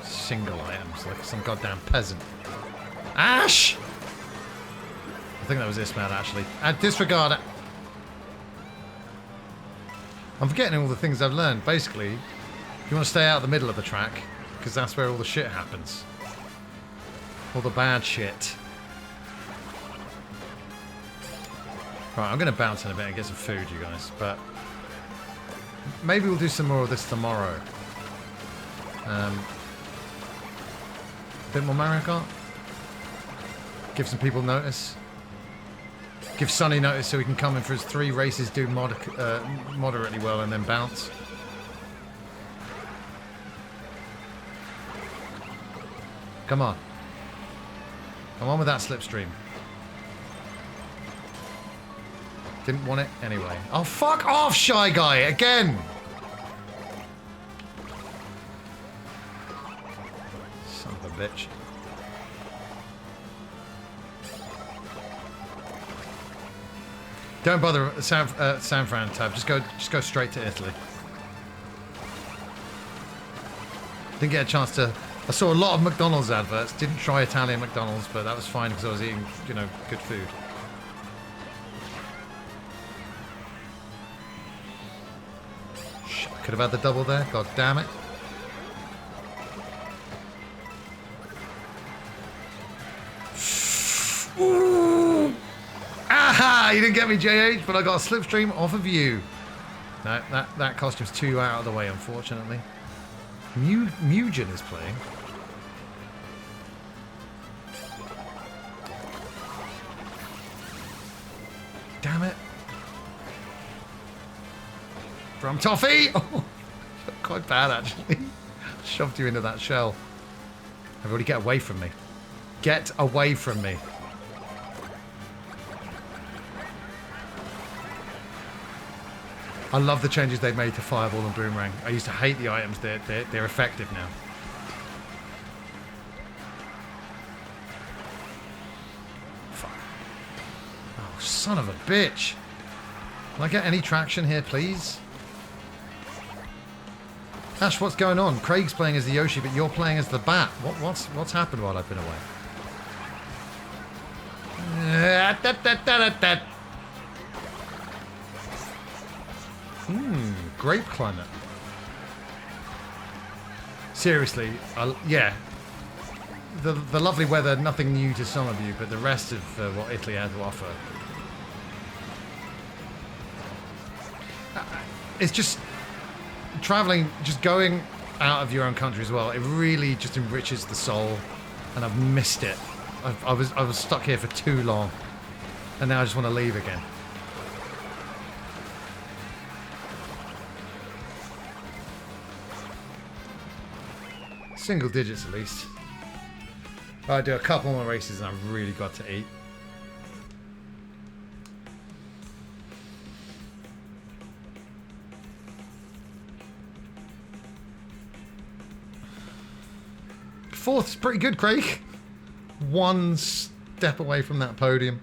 A: Single items, like some goddamn peasant. Ash! I think that was this man, actually. Disregard it. I'm forgetting all the things I've learned. Basically, you want to stay out of the middle of the track, because that's where all the shit happens. All the bad shit. Right, I'm going to bounce in a bit and get some food, you guys, but maybe we'll do some more of this tomorrow. A bit more Mario Kart. Give some people notice. Give Sonny notice so he can come in for his 3 races, do moderately well, and then bounce. Come on. Come on with that slipstream. Didn't want it anyway. Oh, fuck off, Shy Guy, again! Son of a bitch. Don't bother San Fran tab. Just go straight to Italy. Didn't get a chance to. I saw a lot of McDonald's adverts. Didn't try Italian McDonald's, but that was fine because I was eating, you know, good food. Shit, could have had the double there. God damn it. Ooh. Aha! You didn't get me, JH, but I got a slipstream off of you. No, that costume's too out of the way, unfortunately. Mugen is playing. Damn it. From Toffee! Oh, quite bad, actually. Shoved you into that shell. Everybody get away from me. Get away from me. I love the changes they've made to Fireball and Boomerang. I used to hate the items. They're effective now. Fuck. Oh, son of a bitch. Can I get any traction here, please? Ash, what's going on? Craig's playing as the Yoshi, but you're playing as the Bat. What's happened while I've been away? Grape climate. Seriously, yeah. The lovely weather, nothing new to some of you, but the rest of what Italy had to offer. It's just traveling, just going out of your own country as well. It really just enriches the soul, and I've missed it. I was stuck here for too long, and now I just want to leave again. Single digits at least. I'll do a couple more races and I've really got to eat. Fourth's pretty good, Craig. One step away from that podium.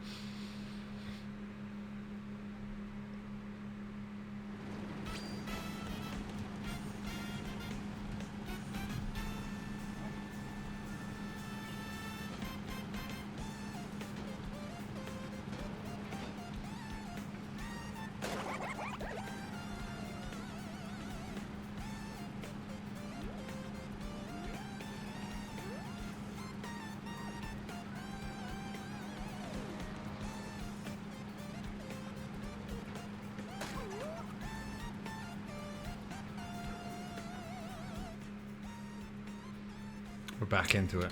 A: We're back into it.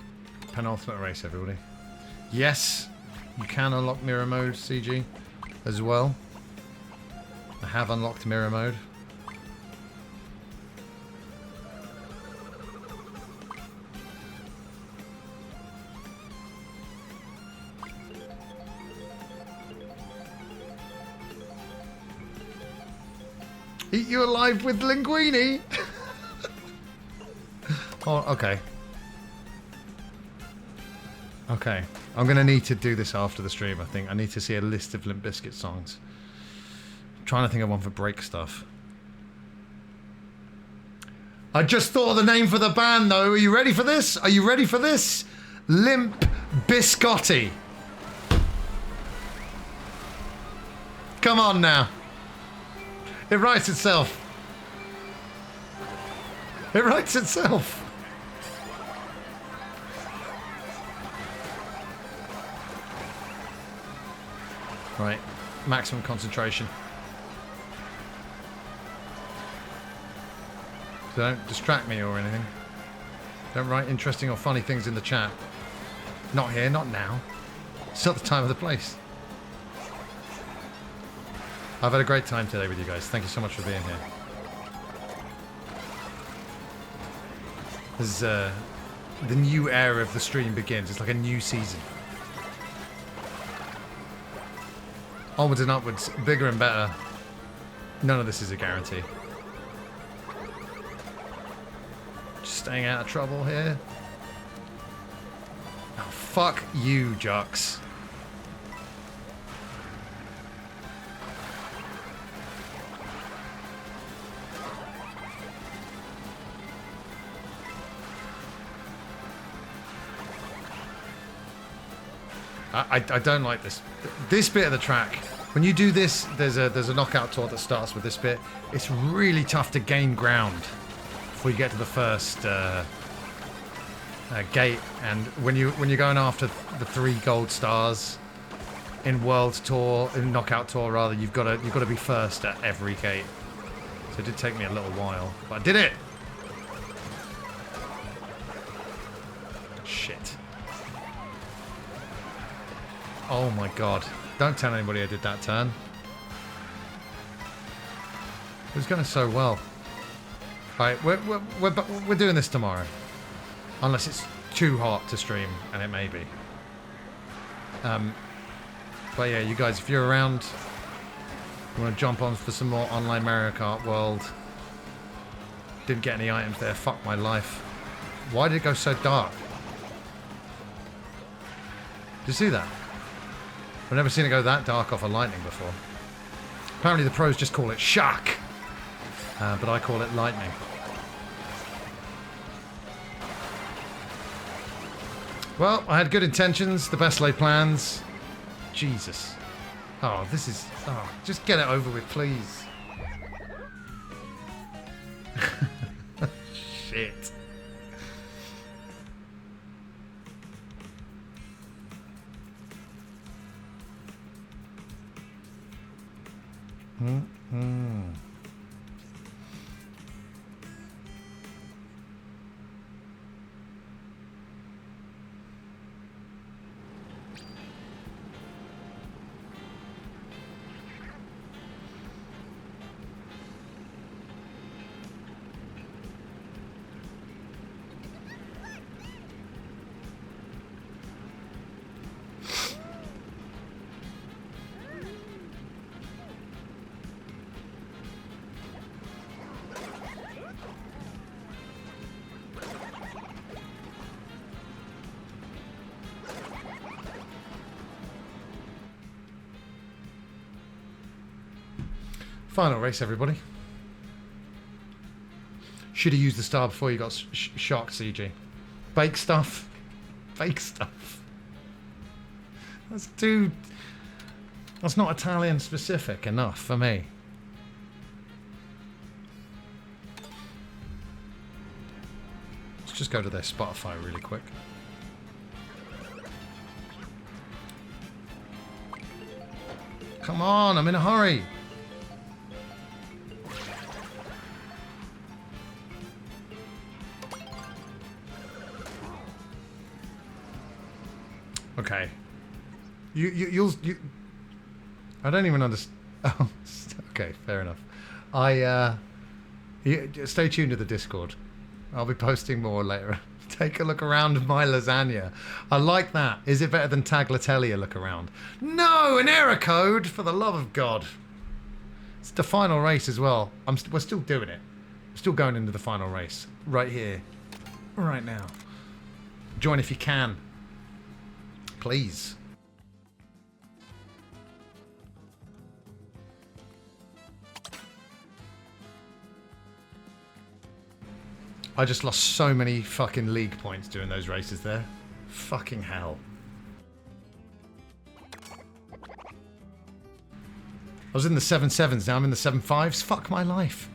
A: Penultimate race, everybody. Yes, you can unlock mirror mode, CG, as well. I have unlocked mirror mode. Eat you alive with linguine. Oh, okay. Okay, I'm going to need to do this after the stream, I think. I need to see a list of Limp Bizkit songs. I'm trying to think of one for break stuff. I just thought of the name for the band, though. Are you ready for this? Are you ready for this? Limp Biscotti. Come on now. It writes itself. It writes itself. Right, maximum concentration. So don't distract me or anything. Don't write interesting or funny things in the chat. Not here, not now. It's not the time or the place. I've had a great time today with you guys. Thank you so much for being here. As the new era of the stream begins, it's like a new season. Onwards and upwards, bigger and better. None of this is a guarantee. Just staying out of trouble here. Oh, fuck you, Jux. I don't like this. This bit of the track, when you do this, there's a knockout tour that starts with this bit. It's really tough to gain ground before you get to the first gate. And when you're going after the 3 gold stars in World Tour, in Knockout Tour rather, you've got to be first at every gate. So it did take me a little while, but I did it. Shit. Oh my god. Don't tell anybody I did that turn. It was going so well. Alright, we're doing this tomorrow. Unless it's too hot to stream, and it may be. But yeah, you guys, if you're around, you want to jump on for some more online Mario Kart World. Didn't get any items there. Fuck my life. Why did it go so dark? Did you see that? I've never seen it go that dark off of lightning before. Apparently the pros just call it shock. But I call it lightning. Well, I had good intentions, the best laid plans. Jesus. Oh, this is... Oh, just get it over with, please. Shit. Final race, everybody. Should have used the star before you got shocked, CG. Fake stuff. Fake stuff. That's not Italian specific enough for me. Let's just go to their Spotify really quick. Come on, I'm in a hurry. Okay. You'll I don't even understand. Oh, okay, fair enough. Stay tuned to the Discord. I'll be posting more later. Take a look around my lasagna. I like that. Is it better than Tagliatelle look around? No, an error code, for the love of God. It's the final race as well. We're still doing it. We're still going into the final race. Right here. Right now. Join if you can. Please. I just lost so many fucking league points doing those races there. Fucking hell. I was in the 7.7s, now I'm in the 7.5s. Fuck my life.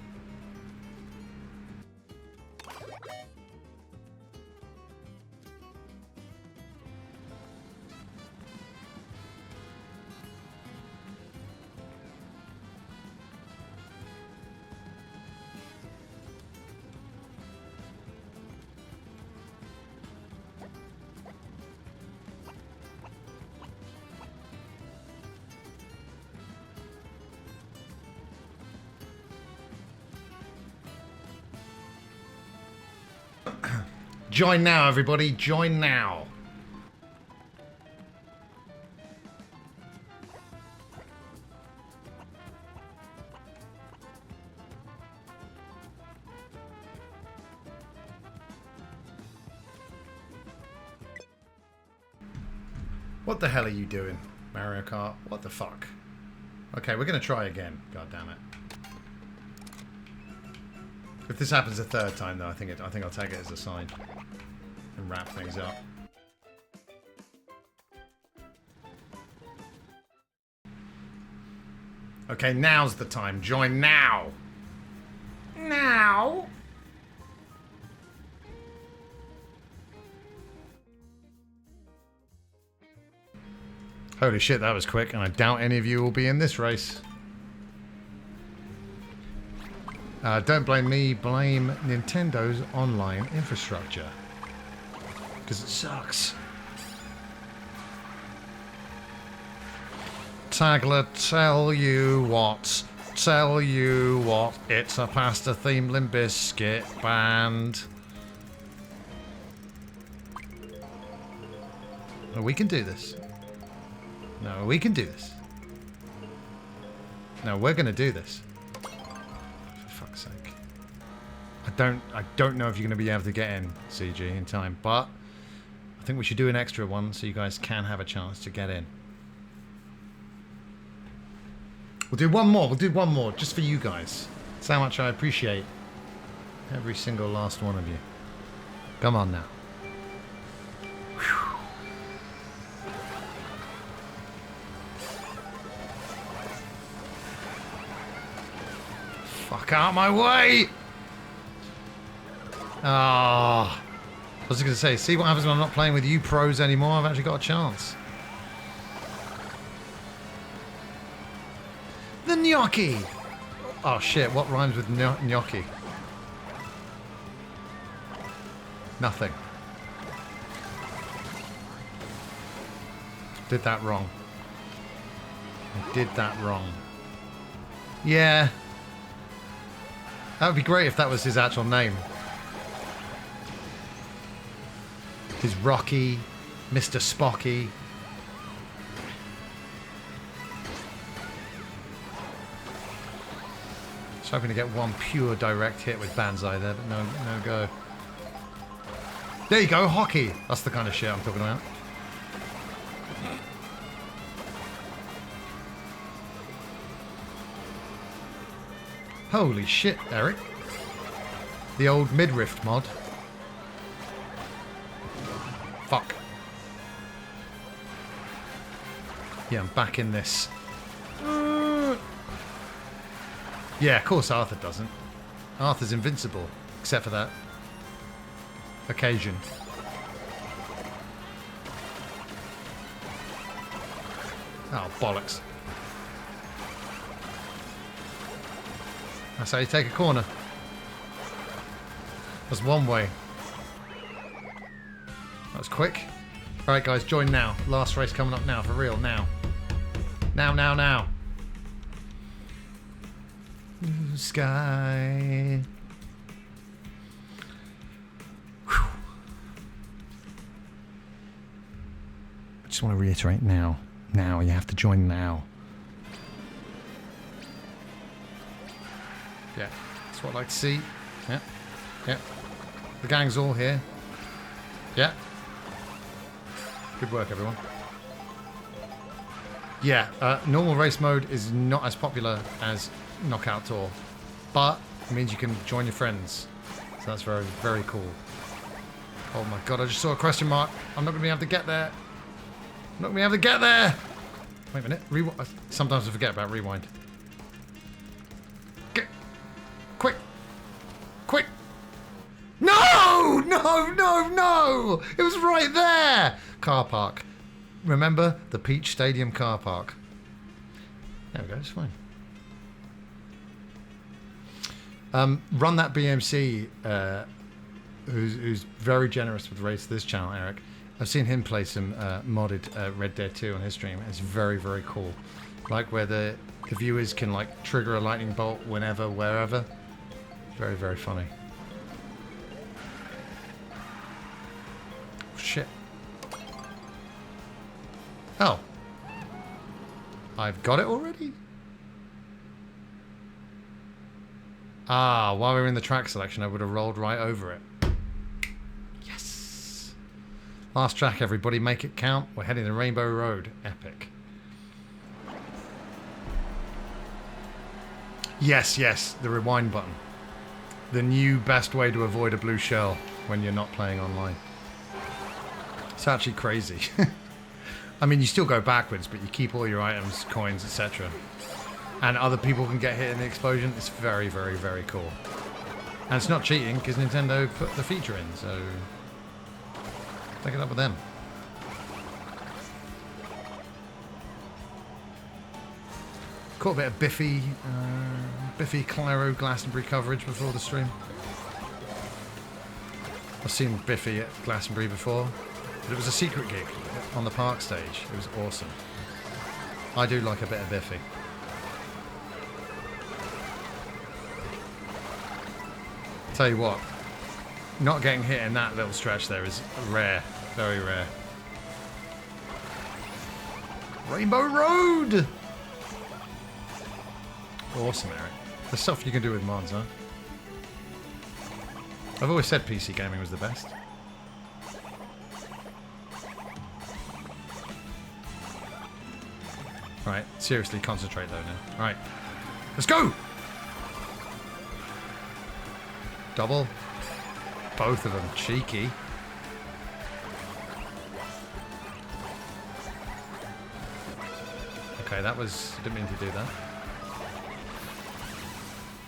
A: Join now, everybody. Join now. What the hell are you doing, Mario Kart? What the fuck? Okay, we're gonna try again. God damn it. If this happens a third time, though, I think I'll take it as a sign and wrap things up. Okay, now's the time. Join now. Now. Holy shit, that was quick, and I doubt any of you will be in this race. Don't blame me, blame Nintendo's online infrastructure. Because it sucks. Tagler, tell you what, it's a pasta-themed Limp Bizkit band. No, we can do this. No, we can do this. No, we're gonna do this. For fuck's sake. I don't know if you're gonna be able to get in, CG, in time, but I think we should do an extra one so you guys can have a chance to get in. We'll do one more. We'll do one more just for you guys. That's how much I appreciate every single last one of you. Come on now. Whew. Fuck out my way! Ah. I was just going to say, see what happens when I'm not playing with you pros anymore? I've actually got a chance. The gnocchi! Oh shit, what rhymes with gnocchi? Nothing. Did that wrong. I did that wrong. Yeah. That would be great if that was his actual name. He's Rocky, Mr. Spocky. I was hoping to get one pure direct hit with Banzai there, but no go. There you go, hockey. That's the kind of shit I'm talking about. Holy shit, Eric. The old mid-rift mod. Fuck. Yeah, I'm back in this. Yeah, of course Arthur doesn't. Arthur's invincible, except for that occasion. Oh, bollocks. That's how you take a corner. That's one way. That was quick. Alright guys, join now. Last race coming up now, for real, now. Now. Blue sky. Whew. I just want to reiterate now. Now, you have to join now. Yeah, that's what I'd like to see. Yeah. The gang's all here. Yeah. Good work, everyone. Yeah, normal race mode is not as popular as Knockout Tour, but it means you can join your friends. So that's very, very cool. Oh my god, I just saw a question mark. I'm not going to be able to get there. I'm not going to be able to get there. Wait a minute. Sometimes I forget about rewind. Quick! No! It was right there! Car park. Remember? The Peach Stadium car park. There we go, it's fine. Run That BMC, who's very generous with race this channel, Eric. I've seen him play some modded Red Dead 2 on his stream. It's very, very cool. Like where the viewers can like trigger a lightning bolt whenever, wherever. Very, very funny. Shit. Oh. I've got it already? Ah, while we were in the track selection, I would have rolled right over it. Yes. Last track, everybody. Make it count. We're heading to Rainbow Road. Epic. Yes. The rewind button. The new best way to avoid a blue shell when you're not playing online. It's actually crazy. I mean, you still go backwards, but you keep all your items, coins, etc. and other people can get hit in the explosion. It's very, very, very cool. And it's not cheating because Nintendo put the feature in, so take it up with them. Caught a bit of Biffy Clyro Glastonbury coverage before the stream. I've seen Biffy at Glastonbury before, but it was a secret gig on the park stage. It was awesome. I do like a bit of Biffy. Tell you what, not getting hit in that little stretch there is rare, very rare. Rainbow Road! Awesome, Eric. The stuff you can do with mods, huh? I've always said PC gaming was the best. Right, seriously concentrate though now. Right, let's go! Double. Both of them cheeky. Okay, that was... didn't mean to do that.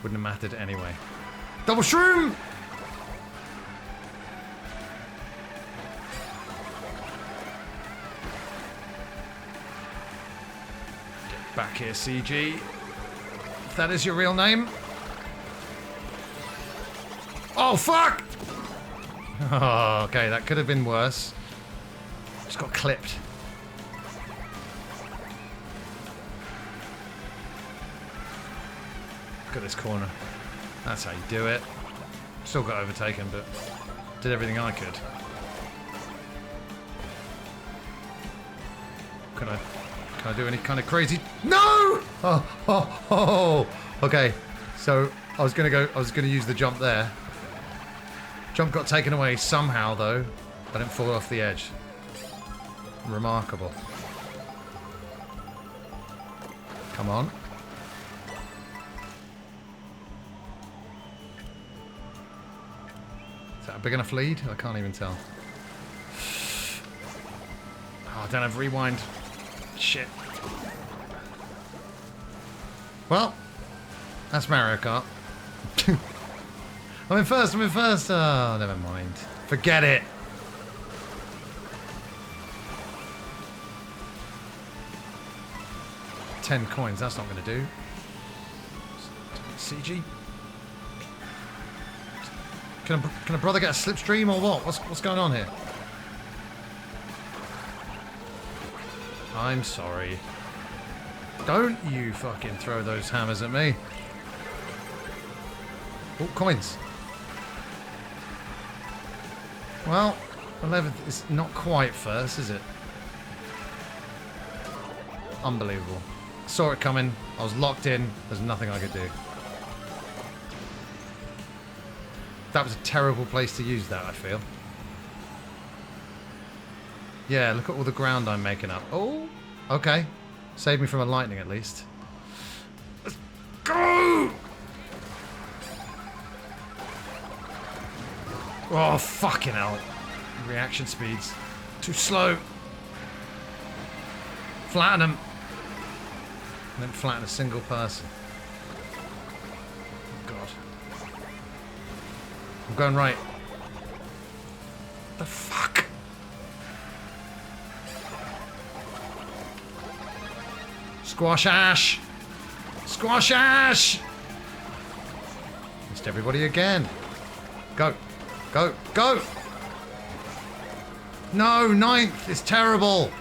A: Wouldn't have mattered anyway. Double shroom! Get back here, CG. If that is your real name. Oh, fuck! Oh, okay, that could have been worse. Just got clipped. Look at this corner. That's how you do it. Still got overtaken, but did everything I could. Can I do any kind of crazy... No! Oh. Okay, so I was gonna use the jump there. Jump got taken away somehow, though. I didn't fall off the edge. Remarkable. Come on. Is that a big enough lead? I can't even tell. Oh, I don't have rewind. Shit. Well, that's Mario Kart. I'm in first. Oh, never mind. Forget it. $10 coins. That's not going to do. CG. Can a brother get a slipstream or what? What's going on here? I'm sorry. Don't you fucking throw those hammers at me. Oh, coins. Well, 11th is not quite first, is it? Unbelievable. Saw it coming. I was locked in. There's nothing I could do. That was a terrible place to use that, I feel. Yeah, look at all the ground I'm making up. Oh, okay. Saved me from a lightning, at least. Let's go! Oh, fucking hell. Reaction speeds. Too slow. Flatten them. And then flatten a single person. Oh, God. I'm going right. The fuck? Squash Ash! Squash Ash! Missed everybody again. Go. Go. Go! No, 9th! It's terrible!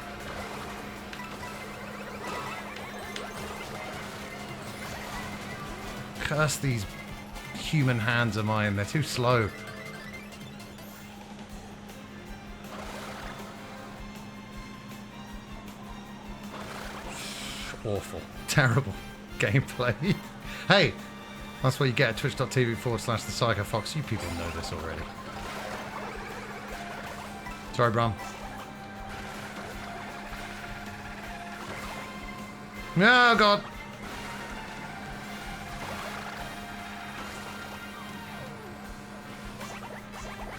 A: Curse these human hands of mine. They're too slow. Awful. Terrible gameplay. Hey! That's what you get at twitch.tv/the Psycho Fox. You people know this already. Sorry, Bram. Oh, God.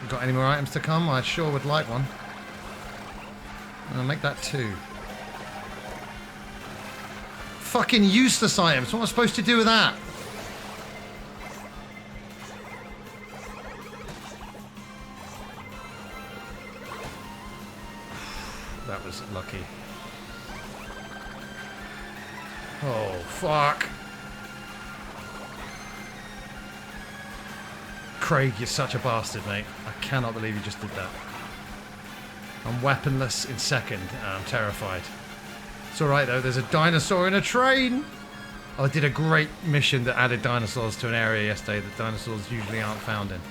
A: Got any more items to come? I sure would like one. I'll make that 2. Fucking useless items. What am I supposed to do with that? That was lucky. Oh, fuck. Craig, you're such a bastard, mate. I cannot believe you just did that. I'm weaponless in second, and I'm terrified. It's alright, though. There's a dinosaur in a train. I did a great mission that added dinosaurs to an area yesterday that dinosaurs usually aren't found in.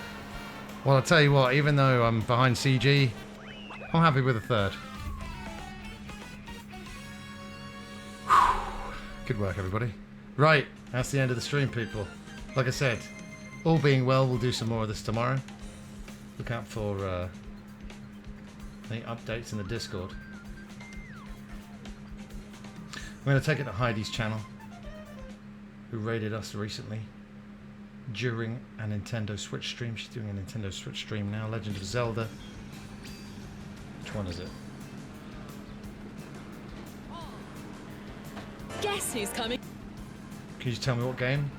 A: Well, I'll tell you what, even though I'm behind CG, I'm happy with a third. Good work, everybody. Right, that's the end of the stream, people. Like I said, all being well, we'll do some more of this tomorrow. Look out for any updates in the Discord. I'm going to take it to Heidi's channel, who raided us recently during a Nintendo Switch stream. She's doing a Nintendo Switch stream now. Legend of Zelda. Which one is it?
R: Guess who's coming?
A: Can you tell me what game?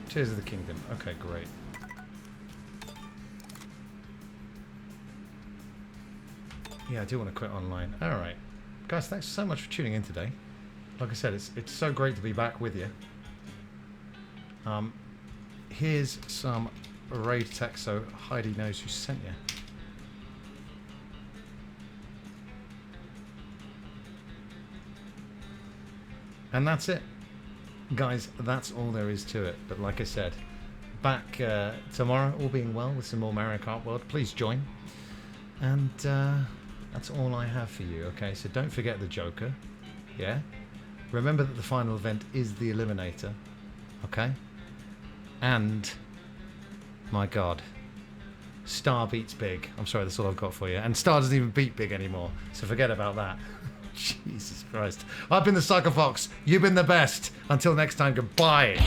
A: Tears of the Kingdom. Okay, great. Yeah, I do want to quit online. Alright. Guys, thanks so much for tuning in today. Like I said, it's so great to be back with you. Here's some raid text so Heidi knows who sent you. And that's it. Guys, that's all there is to it. But like I said, back tomorrow, all being well, with some more Mario Kart World. Please join. And that's all I have for you, okay? So don't forget the Joker, yeah? Remember that the final event is the Eliminator, okay? And, my God, Star beats Big. I'm sorry, that's all I've got for you. And Star doesn't even beat Big anymore, so forget about that. Jesus Christ. I've been the Sucker Fox. You've been the best. Until next time, goodbye.